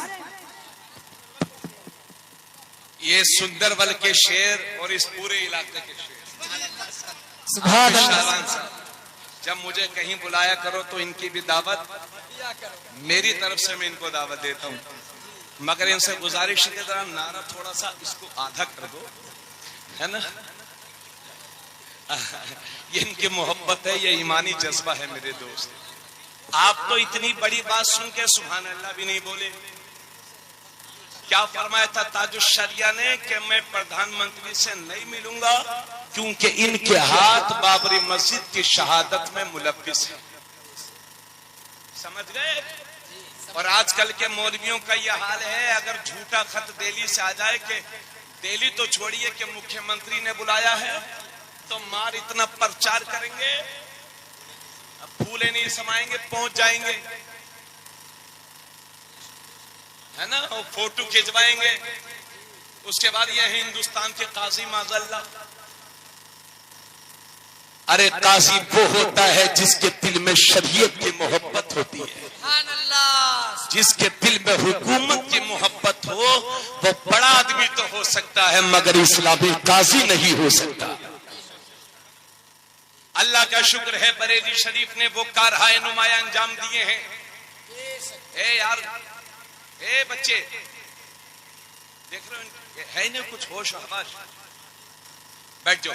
ये सुंदरबल के शेर और इस पूरे इलाके के शेर। सुभान अल्लाह। शाबान साहब, जब मुझे कहीं बुलाया करो तो इनकी भी दावत मेरी तरफ से मैं इनको दावत देता हूँ, मगर इनसे गुजारिश के दौरान नारा थोड़ा सा इसको आधा कर दो, है ना। ये इनकी मोहब्बत है, ये ईमानी जज्बा है मेरे दोस्त। आप तो इतनी बड़ी बात सुन के सुभान अल्लाह भी नहीं बोले। क्या फरमाया था ताजुश शरिया ने कि मैं प्रधानमंत्री से नहीं मिलूंगा क्योंकि इनके हाथ बाबरी मस्जिद की शहादत में मुलव्विस है। समझ गए। और आजकल के मौलवियों का यह हाल है, अगर झूठा खत दिल्ली से आ जाए कि दिल्ली तो छोड़िए कि मुख्यमंत्री ने बुलाया है, तो मार इतना प्रचार करेंगे, अब फूले नहीं समाएंगे, पहुंच जाएंगे, है ना, और फोटो खिंचवाएंगे। उसके बाद यह हिंदुस्तान के काजी माज़ल्ला। अरे काजी वो होता है जिसके दिल में शरीयत की मोहब्बत होती है, जिसके दिल में हुकूमत की मोहब्बत हो। वो बड़ा आदमी तो हो सकता है मगर इस्लामी काजी नहीं हो सकता। अल्लाह का शुक्र है बरेली शरीफ ने वो कारहाय नुमाया अंजाम दिए हैं। ए यार, ए बच्चे देख रहे हो, है ना कुछ होश हवास, बैठ जाओ।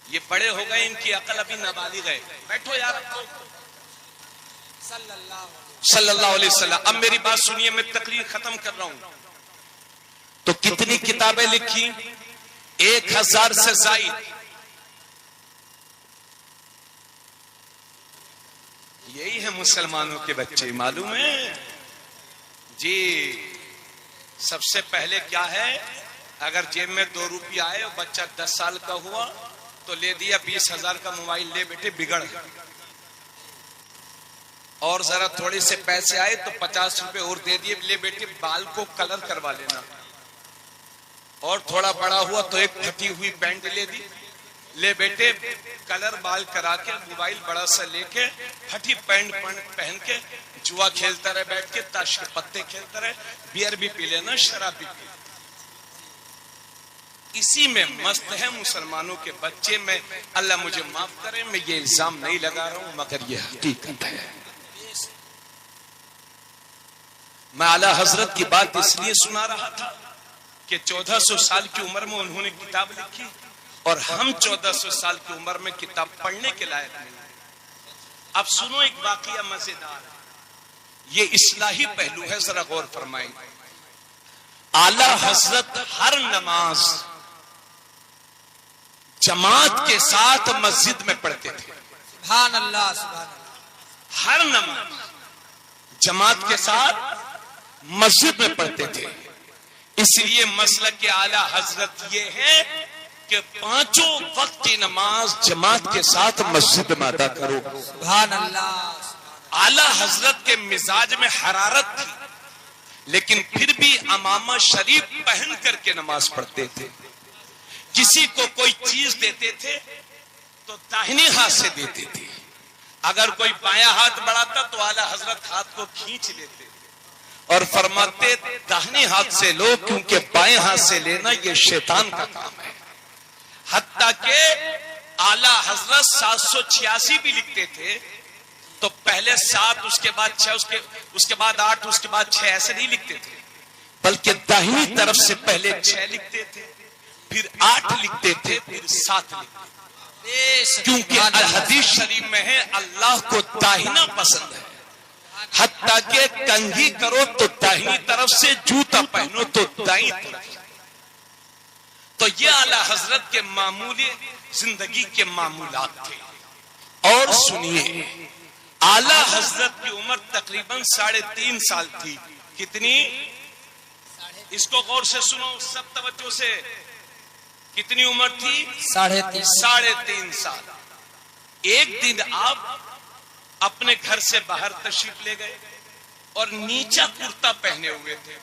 ये बड़े हो गए, इनकी अकल अभी नाबालिग है। बैठो यार। सल्लल्लाहु अलैहि वसल्लम। अब मेरी बात सुनिए, मैं तकरीर खत्म कर रहा हूं। तो कितनी किताबें लिखी? 1000 से ज्यादा। यही है मुसलमानों के बच्चे, मालूम है जी। सबसे पहले क्या है, अगर जेब में 2 रुपया आए और बच्चा 10 साल का हुआ तो ले दिया 20,000 का मोबाइल, ले बेटे बिगड़। और जरा थोड़े से पैसे आए तो 50 रुपए और दे दिए, ले बेटे बाल को कलर करवा लेना। और थोड़ा बड़ा हुआ तो एक फटी हुई पैंट ले दी, ले बेटे कलर बाल करा के मोबाइल बड़ा सा लेके फटी पैंट पहन के जुआ खेलता रहे, बैठ के ताश के पत्ते खेलता रहे, बियर भी पी लेना, शराब भी पी। इसी में मस्त है मुसलमानों के बच्चे। में अल्लाह मुझे माफ करे, मैं ये इल्जाम नहीं लगा रहा हूं, मगर ये हकीकत है। मैं आला हजरत की बात इसलिए सुना रहा था कि 1400 साल की उम्र में उन्होंने किताब लिखी और हम 1400 साल की उम्र में किताब पढ़ने के लायक नहीं। अब सुनो एक वाकया मजेदार, ये इस्लाही पहलू है, जरा गौर फरमाएं। आला हजरत हर नमाज जमात के साथ मस्जिद में पढ़ते थे। सुभान अल्लाह, सुभान अल्लाह। हर नमाज जमात के साथ मस्जिद में पढ़ते थे। इसलिए मसलक के आला हजरत ये है कि 5 वक्त की नमाज जमात के साथ मस्जिद में अदा करो। सुभान अल्लाह। आला हजरत के मिजाज में हरारत थी, लेकिन फिर भी अमामा शरीफ पहन करके नमाज पढ़ते थे। किसी को कोई चीज देते थे तो दाहिने हाथ से देते थे। अगर कोई बायां हाथ बढ़ाता तो आला हजरत हाथ को खींच लेते और फरमाते दाहिने हाथ से लो, क्योंकि बाएं हाथ से लेना ये शैतान का काम है। हत्ता के आला हजरत 786 भी लिखते थे तो पहले 7, उसके बाद 6, उसके बाद 8, उसके बाद 6 ऐसे नहीं लिखते थे, बल्कि दाहिनी तरफ से पहले 6 लिखते थे, फिर 8 लिखते थे, फिर 7 लिखते थे। क्योंकि हदीस शरीफ में है अल्लाह को दाहिना पसंद है। हत्ता के कंघी करो तो दाहिनी तरफ से, जूता पहनो तो दाईं तरफ। तो ये आला हजरत के मामूली जिंदगी के मामूलात थे। और सुनिए, आला हजरत की उम्र तकरीबन 3.5 साल थी। कितनी? इसको गौर से सुनो, सब तवज्जो से। कितनी उम्र थी? 3.5 साल। एक दिन आप अपने घर से बाहर तशरीफ ले गए और नीचा कुर्ता पहने हुए थे।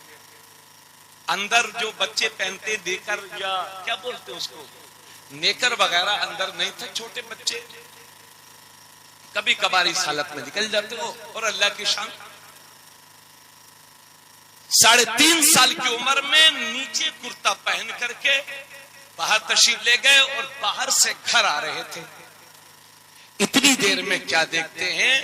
अंदर जो बच्चे पहनते नेकर, या क्या बोलते उसको, नेकर वगैरह अंदर नहीं था। छोटे बच्चे कभी कभार इस हालत में निकल जाते हो, और अल्लाह की शान। 3.5 साल की उम्र में नीचे कुर्ता पहन करके बाहर तशरीफ ले गए और बाहर से घर आ रहे थे। इतनी देर में क्या देखते हैं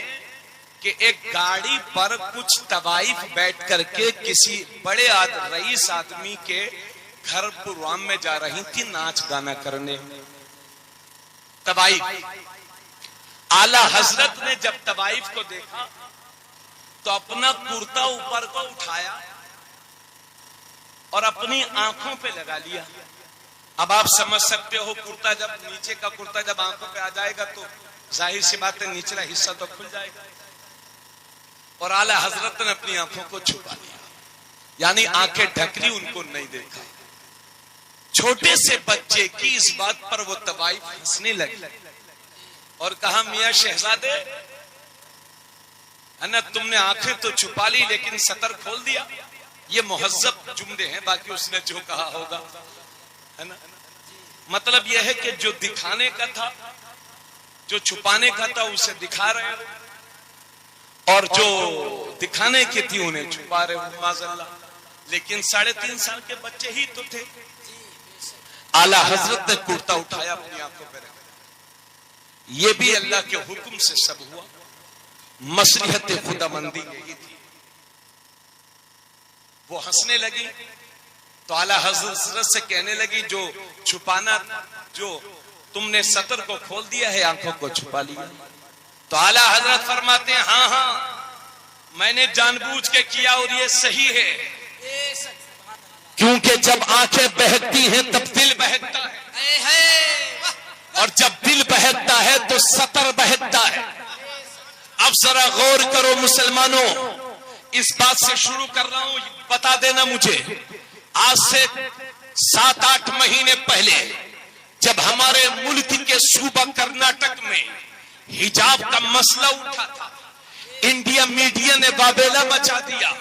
कि एक गाड़ी पर कुछ तवाइफ बैठ करके किसी बड़े रईस आदमी के घर प्रोग्राम में जा रही थी, नाच गाना करने। तवाइफ। आला हजरत ने जब तवाइफ को देखा तो अपना कुर्ता ऊपर को उठाया और अपनी आंखों पे लगा लिया। अब आप समझ सकते हो, कुर्ता जब नीचे का कुर्ता जब आंखों पे आ जाएगा तो जाहिर सी बात है निचला हिस्सा तो खुल जाएगा। और आला हजरत ने अपनी आंखों को छुपा लिया, यानी आंखें ढक ली, उनको नहीं देखा। छोटे से बच्चे की इस बात पर वो तवाइफ हंसने लगी और कहा, मियां शहजादे, है ना, तुमने आंखें तो छुपा ली लेकिन सतर खोल दिया। ये मुहज्जब जुमले हैं, बाकी उसने जो कहा होगा, है ना। मतलब यह है कि जो दिखाने का था, जो छुपाने का था, उसे दिखा रहे हो, और जो दिखाने की थी उन्हें छुपा रहे हो, माज़अल्लाह। लेकिन 3.5 साल के बच्चे ही तो थे। आला हजरत ने कुर्ता उठाया, अपनी आंखों पर रखा। ये भी अल्लाह के हुक्म से सब हुआ। मसलिहत खुदामंदी यही थी। वो हंसने लगी तो आला हजरत से कहने लगी, जो छुपाना, जो तुमने सतर को खोल दिया है, आंखों को छुपा लिया। तो आला हजरत फरमाते हैं, हाँ हाँ, मैंने जानबूझ के किया और ये सही है, क्योंकि जब आंखें बहकती हैं तब दिल बहकता है, और जब दिल बहकता है तो सतर बहकता है। अब जरा गौर करो मुसलमानों, इस बात से शुरू कर रहा हूं, बता देना मुझे, आज से 7-8 महीने पहले जब हमारे मुल्क के सूबा कर्नाटक में हिजाब का मसला उठा था, इंडिया मीडिया ने बाबेला मचा दिया।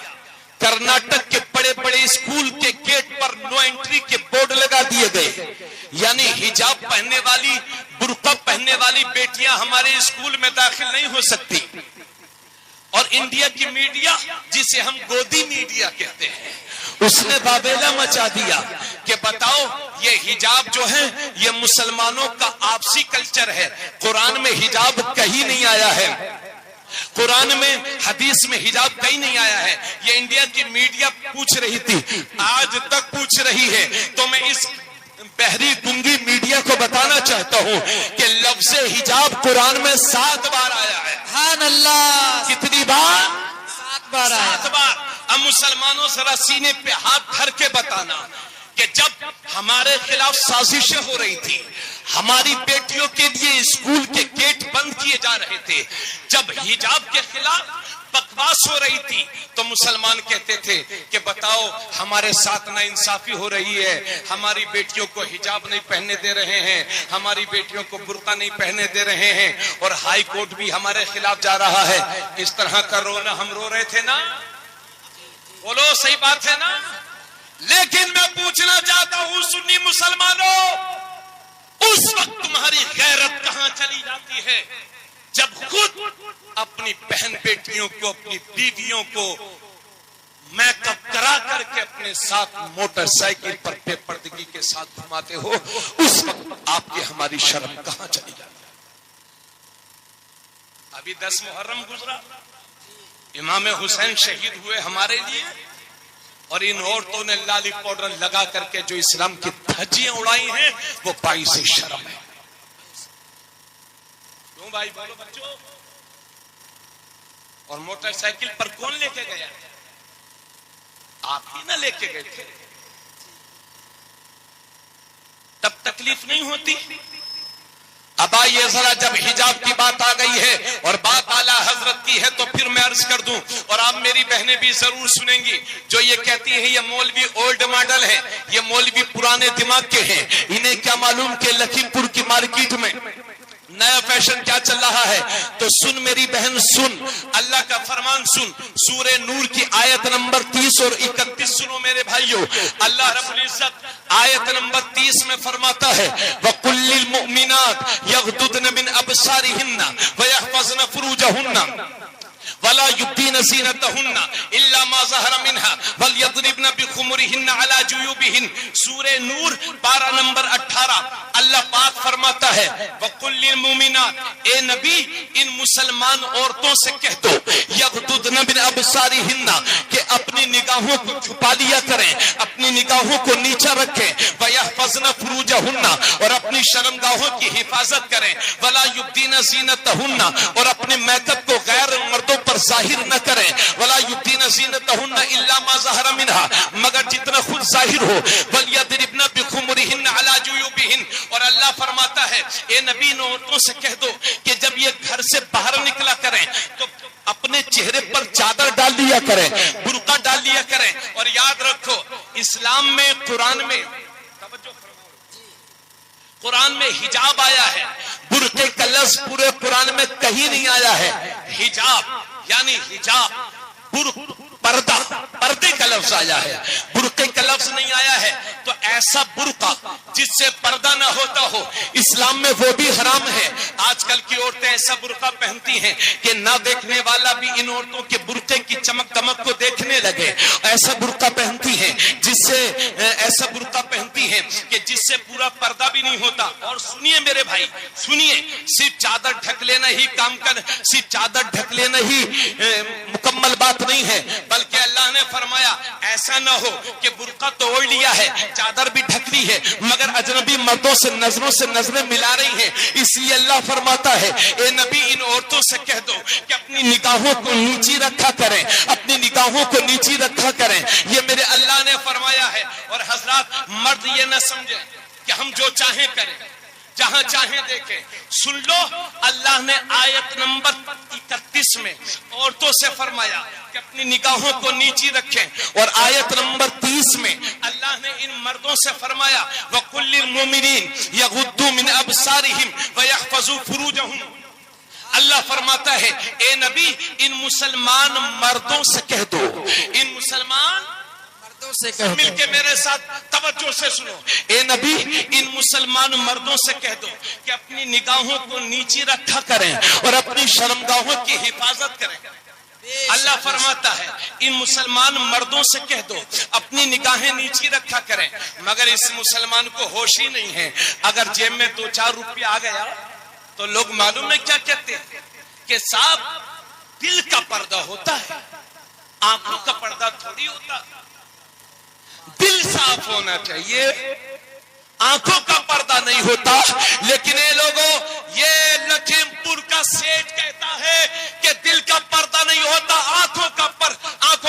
कर्नाटक के बड़े बड़े स्कूल के गेट पर नो एंट्री के बोर्ड लगा दिए गए, यानी हिजाब पहनने वाली, बुर्का पहनने वाली बेटियां हमारे स्कूल में दाखिल नहीं हो सकती। और इंडिया की मीडिया, जिसे हम गोदी मीडिया कहते हैं, उसने बाबेला मचा दिया कि बताओ ये हिजाब जो है ये मुसलमानों का आपसी कल्चर है। कुरान में हिजाब कहीं नहीं आया है, कुरान में, हदीस में हिजाब कहीं नहीं आया है। ये इंडिया की मीडिया पूछ रही थी, आज तक पूछ रही है। तो मैं इस बहरी गुंगी मीडिया को बताना चाहता हूँ कि लफ्ज़ हिजाब कुरान में 7 बार आया है। सुभान अल्लाह। कितनी बार? 7 बार आया। 7 बार। अब मुसलमानों जरा सीने पे हाथ धर के बताना कि जब हमारे खिलाफ साजिशें हो रही थी, हमारी बेटियों के लिए स्कूल के गेट बंद किए जा रहे थे, जब हिजाब के खिलाफ बकवास हो रही थी, तो मुसलमान कहते थे कि बताओ हमारे साथ नाइंसाफी हो रही है, हमारी बेटियों को हिजाब नहीं पहनने दे रहे हैं, हमारी बेटियों को बुर्का नहीं पहनने दे रहे हैं, और हाई कोर्ट भी हमारे खिलाफ जा रहा है। इस तरह का रोना हम रो रहे थे ना? बोलो, सही बात है ना? लेकिन मैं पूछना चाहता हूं सुन्नी मुसलमानों, उस वक्त तुम्हारी गैरत कहां चली जाती है जब खुद अपनी बहन बेटियों को, अपनी बीवियों को मेकअप करा करके अपने साथ मोटरसाइकिल पर बेपर्दगी के साथ घुमाते हो? उस वक्त आपकी हमारी शर्म कहां चली जाती है? अभी 10 मुहर्रम गुजरा, इमाम हुसैन शहीद हुए हमारे लिए, और इन औरतों ने लाली पाउडर लगा करके जो इस्लाम की धज्जियां उड़ाई हैं, वो बाईस शर्म है। क्यों भाई, बोलो बच्चों? और मोटरसाइकिल पर कौन लेके गया? आप ही ना लेके गए थे, तब तकलीफ नहीं होती। अब आइए जरा, जब हिजाब की बात आ गई है और बात आला हजरत की है, तो फिर मैं अर्ज कर दूं, और आप मेरी बहनें भी जरूर सुनेंगी, जो ये कहती है ये मौलवी ओल्ड मॉडल है, ये मौलवी पुराने दिमाग के हैं, इन्हें क्या मालूम कि लखीमपुर की मार्केट में नया फैशन क्या चल रहा है। तो सुन मेरी बहन, सुन, अल्लाह का फरमान सुन, सूरे नूर की आयत नंबर 30 और 31 सुनो मेरे भाइयों। अल्लाह रब्बुल इज्जत आयत नंबर 30 में फरमाता है, वकुल्लिल मुमिनात यगदुदन मिन अबसारिहिन्ना व यहफज़न फुरूजहुन्ना वला युब्दीन ज़ीनतहुन्ना इल्ला मा ज़हरा मिन्हा वलयद्रिबन बिखुमुरिहिन्ना अला जुयूबिहिन। सूरे नूर 12 नंबर 18 अल्लाह पाक फरमाता है, वकुल्लिल मुमिनात, ए नबी इन मुसलमान औरतों से कह दो, यगदुदन मिन अबसारिहिन्ना, कि अपनी निगाहों को छुपा लिया करें, अपनी निगाहों को नीचा रखें, वयहफज़न फुरूजहुन्ना, और अपनी शर्मगाहों की हिफाजत करें, वला युब्दीन ज़ीनतहुन्ना, और अपने मेकअप को गैर मर्दों पर जाहिर न करें, वला युब्दीन ज़ीनतहुन्ना इल्ला मा ज़हरा मिन्हा, मगर जितना खुद जाहिर हो, वलयद्रिबन बिखुमुरिहिन्ना अला जुयूबिहिन। और अल्लाह फरमाता है, ए नबी इन औरतों से कह दो कि जब ये घर से बाहर निकला करें तो अपने चेहरे पर चादर डाल लिया करें, बुर्का डाल लिया करें। और याद रखो, इस्लाम में, कुरान में हिजाब आया है, बुर्के का लफ्ज़ पूरे कुरान में कहीं नहीं आया है। हिजाब यानी हिजाब, पर्दा, पर्दे का लफ्ज़ आया है, बुर्के का लफ्ज़ नहीं आया है। तो ऐसा बुर्का जिससे पर्दा ना होता हो, इस्लाम में वो भी हराम है। आजकल की औरतें ऐसा बुर्का पहनती हैं कि ना देखने वाला भी इन औरतों के बुर्के की चमक दमक को देखने लगे। ऐसा बुर्का पहनती हैं जिससे, ऐसा बुर्का पहनती हैं कि जिससे पूरा पर्दा भी नहीं होता। और सुनिए मेरे भाई, सुनिए, सिर्फ चादर ढक लेना ही काम कर, सिर्फ चादर ढक लेना ही मुकम्मल बात नहीं है, बल्कि अल्लाह ने फरमाया ऐसा ना हो कि बुर्का तो ओढ़ लिया है, चादर भी ढक ली है, मगर अजनबी मर्दों से नजरों से नजरें मिला रही हैं। इसलिए अल्लाह फरमाता है, ए नबी इन औरतों से कह दो कि अपनी निगाहों को नीची रखा करें, अपनी निगाहों को नीची रखा करें। ये मेरे अल्लाह ने फरमाया है। और हजरात, मर्द ये न समझे कि हम जो चाहें करें, जहां चाहे देखें। सुन लो, अल्लाह ने आयत नंबर 31 में औरतों से फरमाया कि अपनी निगाहों को नीची रखें, और आयत नंबर 30 में अल्लाह ने इन मर्दों से फरमाया, वकुल्लिल मुमिनीन यगुद्दू मिन अबसारिहिम व यहफज़ू फुरूजहुम। अल्लाह फरमाता है, ए नबी इन मुसलमान मर्दों से कह दो, इन मुसलमान मर्दों से कह दो, मिलके मेरे साथ तवज्जो से सुनो, ए नबी इन मुसलमान मर्दों से कह दो कि अपनी निगाहों को नीचे रखा करें और अपनी शर्मगाहों की हिफाजत करें। अल्लाह फरमाता है इन मुसलमान मर्दों से कह दो अपनी निगाहें नीचे रखा करें, मगर इस मुसलमान को होश ही नहीं है। अगर जेब में 2-4 रुपया आ गया तो लोग मालूम है क्या कहते हैं कि साहब दिल का पर्दा होता है, आंखों का पर्दा थोड़ी होता। दिल साफ होना चाहिए, आंखों का पर्दा नहीं होता। लेकिन ये लोगों, ये लखीमपुर का सेठ कहता है कि दिल का पर्दा नहीं होता, आंखों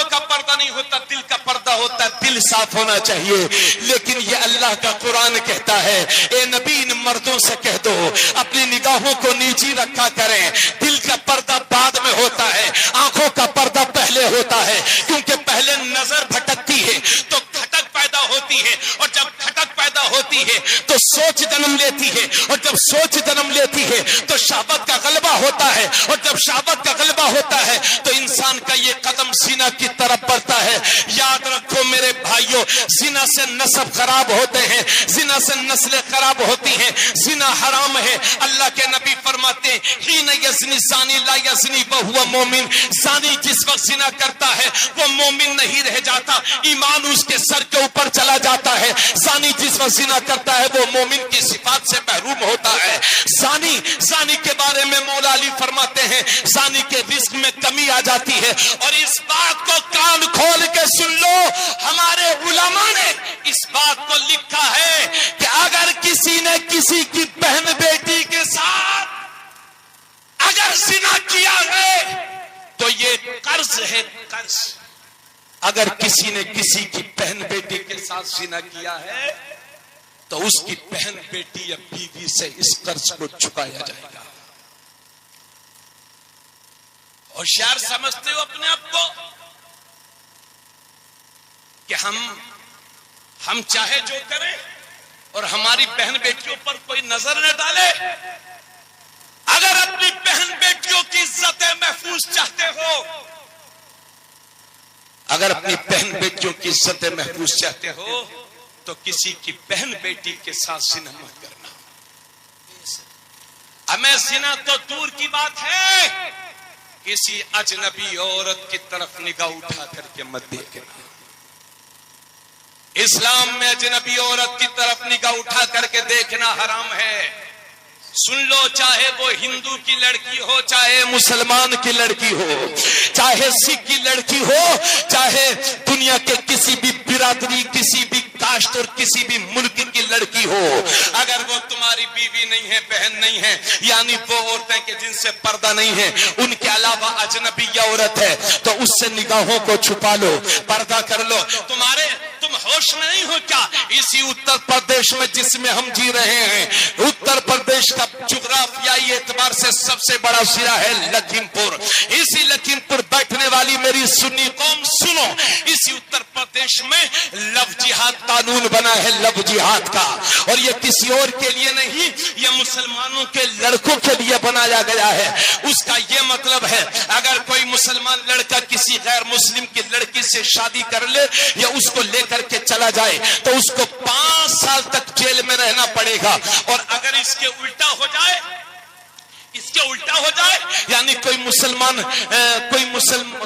का पर्दा नहीं होता, दिल का पर्दा होता है। दिल साफ होना चाहिए। लेकिन ये अल्लाह का कुरान कहता है, ए नबी इन मर्दों से कह दो अपनी निगाहों को नीची रखा करें। दिल का पर्दा बाद में होता है, आंखों का पर्दा पहले होता है, क्योंकि पहले नजर भटकती है तो खटक पैदा होती है, और जब खटक पैदा होती है तो सोच जन्म लेती है, और जब सोच जन्म लेती है तो शहवत का गलबा होता है, और जब शहवत का गलबा होता है तो इंसान का ये कदम सीना की तरफ बढ़ता है। याद रखो मेरे भाइयों, जिना से नस्ब खराब होते हैं, जिना से नस्लें खराब होती हैं, जिना हराम है। अल्लाह के नबी फरमाते हैं, ही न यज़नी ज़ानी ला यज़नी व हुवा मोमिन, ज़ानी जिस वक्त जिना करता है वो मोमिन नहीं रह जाता, ईमान उसके सर के ऊपर चला जाता है। ज़ानी जिस वक्त जिना करता है वो मोमिन की सिफात से महरूम होता है। ज़ानी के बारे में मौला अली फरमाते हैं, ज़ानी के रिस्क में कमी आ जाती है। और इस बात को कान खोल के सुन लो, हमारे उलमा ने इस बात को लिखा है कि अगर किसी ने किसी की बहन बेटी के साथ अगर जिना किया है तो ये कर्ज है, कर्ज। अगर किसी ने किसी की बहन बेटी के साथ जिना किया है तो उसकी बहन बेटी या बीवी से इस कर्ज को चुकाया जाएगा। होशियार समझते हो अपने आप को कि हम चाहे जो करें और हमारी बहन बेटियों पर कोई नजर न डाले। अगर अपनी बहन बेटियों की इज्जतें महफूज चाहते हो, अगर अपनी बहन बेटियों की इज्जतें महफूज चाहते हो तो किसी की बहन बेटी के साथ जिना मत करना। हमें जिना तो दूर की बात है, किसी अजनबी औरत की तरफ निगाह उठा करके मत देखना। इस्लाम में अजनबी औरत की तरफ निगाह उठा करके देखना हराम है। सुन लो, चाहे वो हिंदू की लड़की हो, चाहे मुसलमान की लड़की हो, चाहे सिख की लड़की हो, चाहे दुनिया के किसी भी बिरादरी, किसी भी कास्ट और किसी भी मुल्क की लड़की हो, अगर वो तुम्हारी बीवी नहीं है, बहन नहीं है, यानी वो औरतें के जिनसे पर्दा नहीं है, उनके अलावा अजनबी औरत है, तो उससे निगाहों को छुपा लो, पर्दा कर लो। तुम होश में नहीं हो क्या? इसी उत्तर प्रदेश में जिसमें हम जी रहे हैं, उत्तर प्रदेश का जुग्राफियाई एतबार से सबसे बड़ा सिरा है लखीमपुर। इसी लखीमपुर बैठने वाली मेरी सुन्नी कौम सुनो, इसी उत्तर प्रदेश में लव जिहाद कानून बना है, लव जिहाद का। और ये किसी और के लिए नहीं, ये मुसलमानों के लड़कों के लिए बनाया गया है। उसका ये मतलब है, अगर कोई मुसलमान लड़का किसी गैर मुस्लिम की लड़की से शादी कर ले या उसको लेकर के चला जाए तो उसको 5 साल तक जेल में रहना पड़ेगा। और अगर इसके उल्टा हो जाए, यानी कोई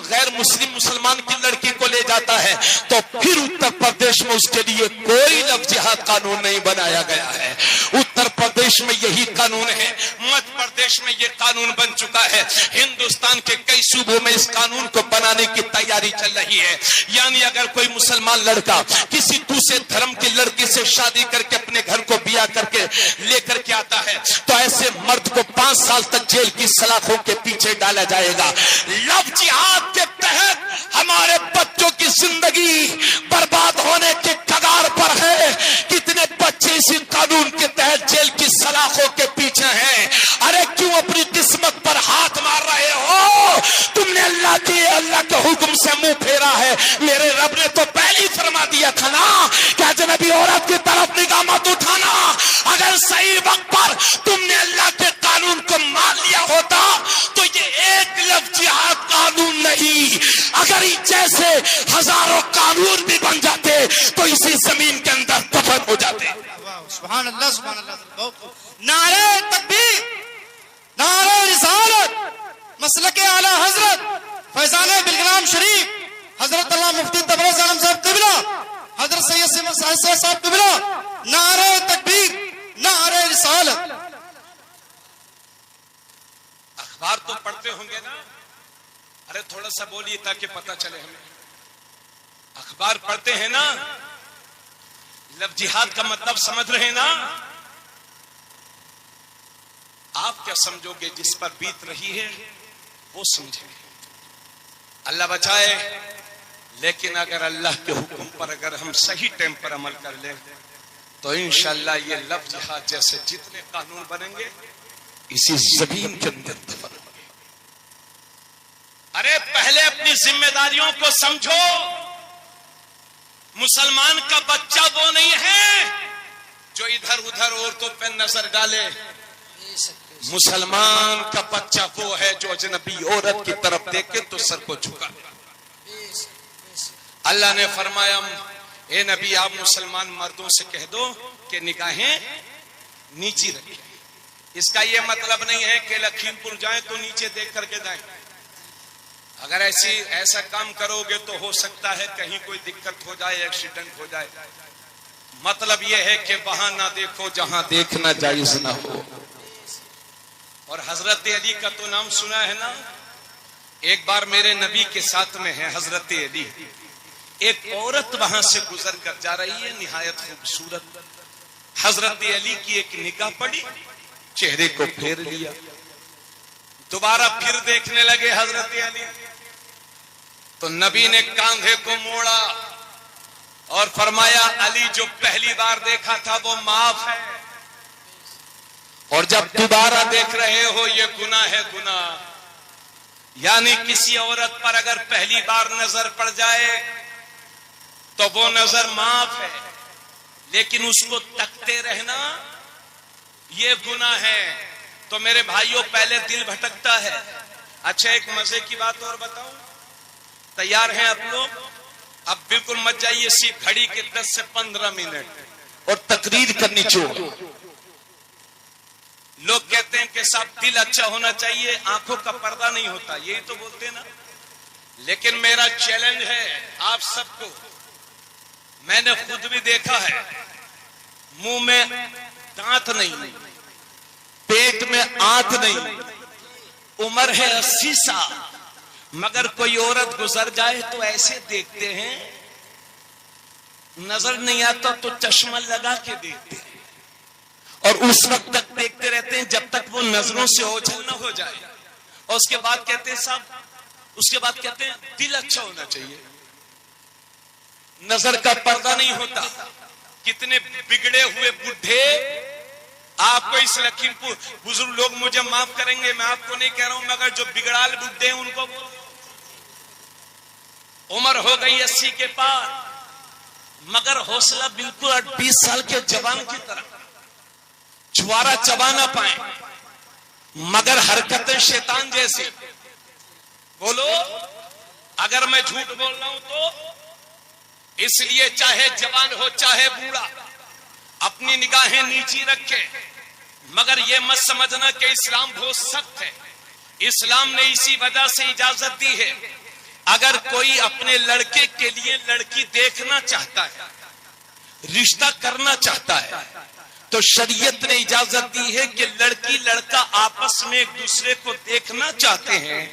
गैर मुस्लिम मुसलमान की लड़की को ले जाता है तो फिर उत्तर प्रदेश में उसके लिए कोई लव जिहाद कानून नहीं बनाया गया है। उत्तर प्रदेश में यही कानून है, मध्य प्रदेश में यह कानून बन चुका है, हिंदुस्तान के कई सूबों में इस कानून को बनाने की तैयारी चल रही है। यानी अगर कोई मुसलमान लड़का किसी दूसरे धर्म की लड़की से शादी करके अपने घर को ब्याह करके लेकर के आता है तो ऐसे मर्द को 5 साल तक जेल की सलाखों के पीछे डाला जाएगा। लव जिहाद के तहत हमारे बच्चों की जिंदगी बर्बाद होने के कगार पर है। कितने बच्चे इस कानून के तहत जेल की सलाखों के पीछे हैं। अरे क्यों अपनी किस्मत पर हाथ मार रहे हो? तुमने अल्लाह के हुक्म से मुंह फेरा है। मेरे रब ने तो पहले ही फरमा दिया था ना कि अजनबी औरत की तरफ निगाह मत उठाना। अगर सही वक्त पर तुमने अल्लाह के कानून को मान लिया होता लफ्ज जिहाद कानून नहीं। अगर जैसे हजारों कानून भी बन जाते तो इसी जमीन के अंदर दफन हो जाते। सुभान अल्लाह, सुभान अल्लाह। नारे तकबीर, नारे रिसालत, मसलके आला हजरत फैजान बिलग्राम शरीफ हजरत अल्लाह मुफ्ती तबरेज़ आलम साहब किबला, हजरत सैयद साहिब साहब किबला, नारे तकबीर, नारे रिसालत। अखबार तो पढ़ते होंगे ना? अरे थोड़ा सा बोलिए ताकि पता चले हमें। अखबार पढ़ते हैं ना? लफ्ज जिहाद का मतलब समझ रहे हैं ना? आप क्या समझोगे? जिस पर बीत रही है वो समझे। अल्लाह बचाए। लेकिन अगर अल्लाह के हुक्म पर अगर हम सही टाइम पर अमल कर लें तो इंशाअल्लाह ये लफ्ज जिहाद जैसे जितने कानून बनेंगे इसी जमीन के अंदर दफन होंगे। अरे पहले अपनी जिम्मेदारियों को समझो। मुसलमान का बच्चा वो नहीं है जो इधर उधर औरतों पे नजर डाले। मुसलमान का बच्चा वो है जो अजनबी औरत की तरफ देखे तो सर को झुका। अल्लाह ने फरमाया, ए नबी आप मुसलमान मर्दों से कह दो कि निगाहें नीची रखें। इसका यह मतलब नहीं है कि लखीमपुर जाएं तो नीचे देख करके जाएं। अगर ऐसा काम करोगे तो हो सकता है कहीं कोई दिक्कत हो जाए, एक्सीडेंट हो जाए। मतलब यह है कि वहां ना देखो जहां देखना जायज ना हो। और हजरत अली का तो नाम सुना है ना? एक बार मेरे नबी के साथ में है हजरत अली। एक औरत वहां से गुजर कर जा रही है, निहायत खूबसूरत। हजरत अली की एक निगाह पड़ी, चेहरे को फेर लिया। दोबारा फिर देखने लगे हजरत अली, तो नबी ने कांधे को मोड़ा और फरमाया, अली जो पहली बार देखा था वो माफ है, और जब दोबारा देख रहे हो ये गुनाह है, गुनाह। यानी किसी औरत पर अगर पहली बार नजर पड़ जाए तो वो नजर माफ है, लेकिन उसको तकते रहना ये गुनाह है। तो मेरे भाइयों पहले दिल भटकता है। अच्छा एक मजे की बात और बताऊं, तैयार हैं आप लोग? अब बिल्कुल मत जाइए, सिर्फ घड़ी के 10 से 15 मिनट और तकरीर करनी चाहिए। लोग कहते हैं कि साहब दिल अच्छा होना चाहिए, आंखों का पर्दा नहीं होता, यही तो बोलते ना। लेकिन मेरा चैलेंज है आप सबको, मैंने खुद भी देखा है, मुंह में दांत नहीं, पेट में आंत नहीं, उम्र है 80 साल, मगर कोई औरत गुजर जाए तो ऐसे देखते हैं, नजर नहीं आता तो चश्मा लगा के देखते हैं, और उस वक्त तक देखते रहते हैं जब तक वो नजरों से ओझल न हो जाए। और उसके बाद कहते हैं साहब, उसके बाद कहते हैं दिल अच्छा होना चाहिए, नजर का पर्दा नहीं होता। कितने बिगड़े हुए बुढ़े, आपको इस लखीमपुर बुजुर्ग लोग मुझे माफ करेंगे, मैं आपको नहीं कह रहा हूं, मगर जो बिगड़ाल बुढ़े हैं उनको उम्र हो गई 80 के पार, मगर हौसला बिल्कुल 20 साल के जवान की तरह, छुआरा चबा ना पाए, मगर हरकतें शैतान जैसी। बोलो, अगर मैं झूठ बोल रहा हूं तो इसलिए चाहे जवान हो चाहे बूढ़ा अपनी निगाहें नीची रखे, मगर यह मत समझना कि इस्लाम बहुत सख्त है। इस्लाम ने इसी वजह से इजाजत दी है, अगर कोई अपने लड़के के लिए लड़की देखना चाहता है, रिश्ता करना चाहता है, तो शरीयत ने इजाजत दी है कि लड़की लड़का आपस में एक दूसरे को देखना चाहते हैं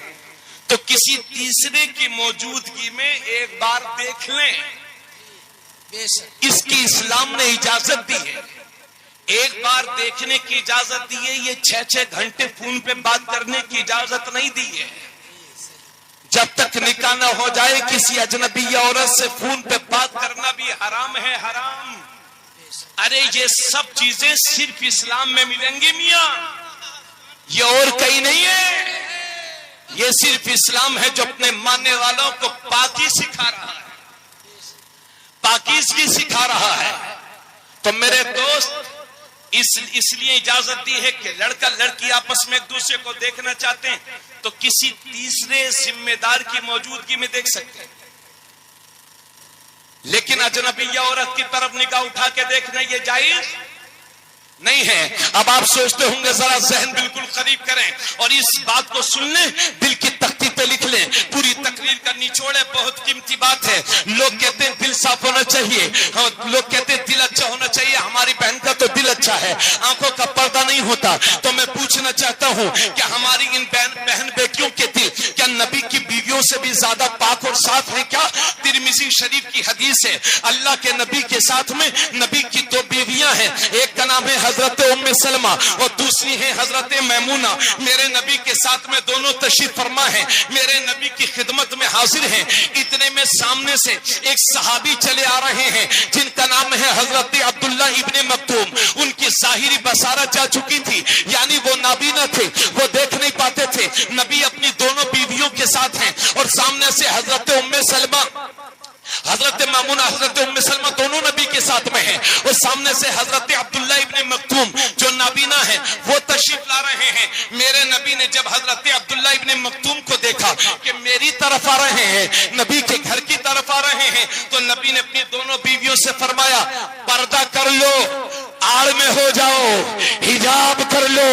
तो किसी तीसरे की मौजूदगी में एक बार देख लें। इसकी इस्लाम ने इजाजत दी है। एक बार देखने की इजाजत दी है, ये 6-6 घंटे फोन पे बात करने की इजाजत नहीं दी है। जब तक निकाह न हो जाए किसी अजनबी औरत से फोन पे बात करना भी हराम है, हराम। अरे ये सब चीजें सिर्फ इस्लाम में मिलेंगी मियां, ये और कहीं नहीं है। ये सिर्फ इस्लाम है जो अपने मानने वालों को पाकी सिखा रहा है, पाकीज़गी सिखा रहा है। तो मेरे दोस्त, इसलिए इजाजत दी है कि लड़का लड़की आपस में एक दूसरे को देखना चाहते हैं तो किसी तीसरे जिम्मेदार की मौजूदगी में देख सकते हैं, लेकिन अजनबिया औरत की तरफ निगाह उठा के देखना ये जायज नहीं है। अब आप सोचते होंगे, जरा जहन बिल्कुल करीब करें और इस बात को सुन लें, दिल की तख्ती पे लिख लें। पूरी तकरीर का निचोड़ है, बहुत कीमती बात है। लोग कहते हैं दिल साफ होना चाहिए, लोग कहते हैं दिल अच्छा होना चाहिए। हमारी बहन का तो दिल अच्छा है, आंखों का पर्दा नहीं होता। तो मैं पूछना चाहता हूं कि हमारी इन बहन बेटियों के दिल क्या नबी की बीवियों से भी ज्यादा पाक और साफ है क्या? तिरमिज़ी शरीफ की हदीस है, अल्लाह के नबी के साथ में नबी की दो बीवियां हैं, एक का नाम है हजरत उम्मे सलमा और दूसरी है हजरत मैमूना। मेरे नबी के साथ में दोनों तशरीफ फरमा है, मेरे नबी की खिदमत में हाजिर हैं। इतने में सामने से एक सहाबी चले आ रहे हैं जिनका नाम है हजरत अब्दुल्ला इब्ने मक्तूम। उनकी जाहिरी बसारत जा चुकी थी, यानी वो नाबीना थे, वो देख नहीं पाते थे। नबी अपनी दोनों बीवियों के साथ हैं और सामने से हजरत उम्मे सलमा, हजरत मामूना, हजरत उम्मे सलमा दोनों नबी के साथ में हैं और सामने से हजरत अब्दुल्ला इब्ने मक्तूम जो नाबीना है वो तशरीफ ला रहे हैं। मेरे नबी ने जब हजरत अब्दुल्ला इब्ने मक्तूम को देखा कि मेरी तरफ आ रहे हैं, नबी के घर की तरफ आ रहे हैं, तो नबी ने अपनी दोनों बीवियों से फरमाया, पर्दा कर लो, आड़ में हो जाओ, हिजाब कर लो,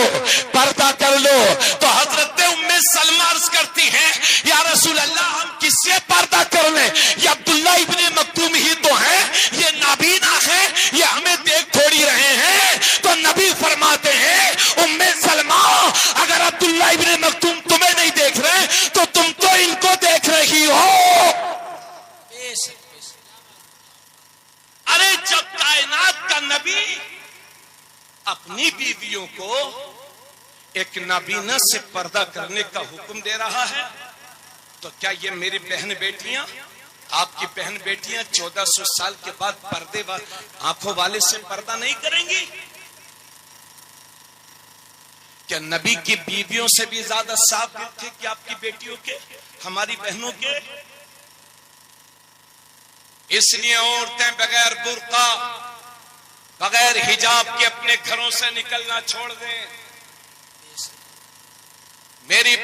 पर्दा कर लो। तो हजरत उम्मे सलमा अर्ज करती हैं, या रसूल अल्लाह, हम किससे पर्दा कर लें? ये अब्दुल्ला इब्ने मक्तूम ही तो हैं, ये नाबीना है, ये हमें देख थोड़ी रहे हैं। तो नबी फरमाते हैं, उम्मे सलमा, अगर अब्दुल्ला इब्ने मक्तूम तुम्हें नहीं देख रहे तो तुम तो इनको देख रही हो। अरे जब कायनात का नबी अपनी बीवियों को एक नाबीना से पर्दा करने का हुक्म दे रहा है, तो क्या ये मेरी बहन बेटियां, आपकी बहन बेटियां 1400 साल के बाद पर्दे आंखों वाले से पर्दा नहीं करेंगी? क्या नबी की बीवियों से भी ज्यादा साफ दिल थे कि आपकी बेटियों के, हमारी बहनों के? इसलिए औरतें बगैर बुर्का, बगैर हिजाब के अपने घरों से निकलना छोड़ दें। मेरी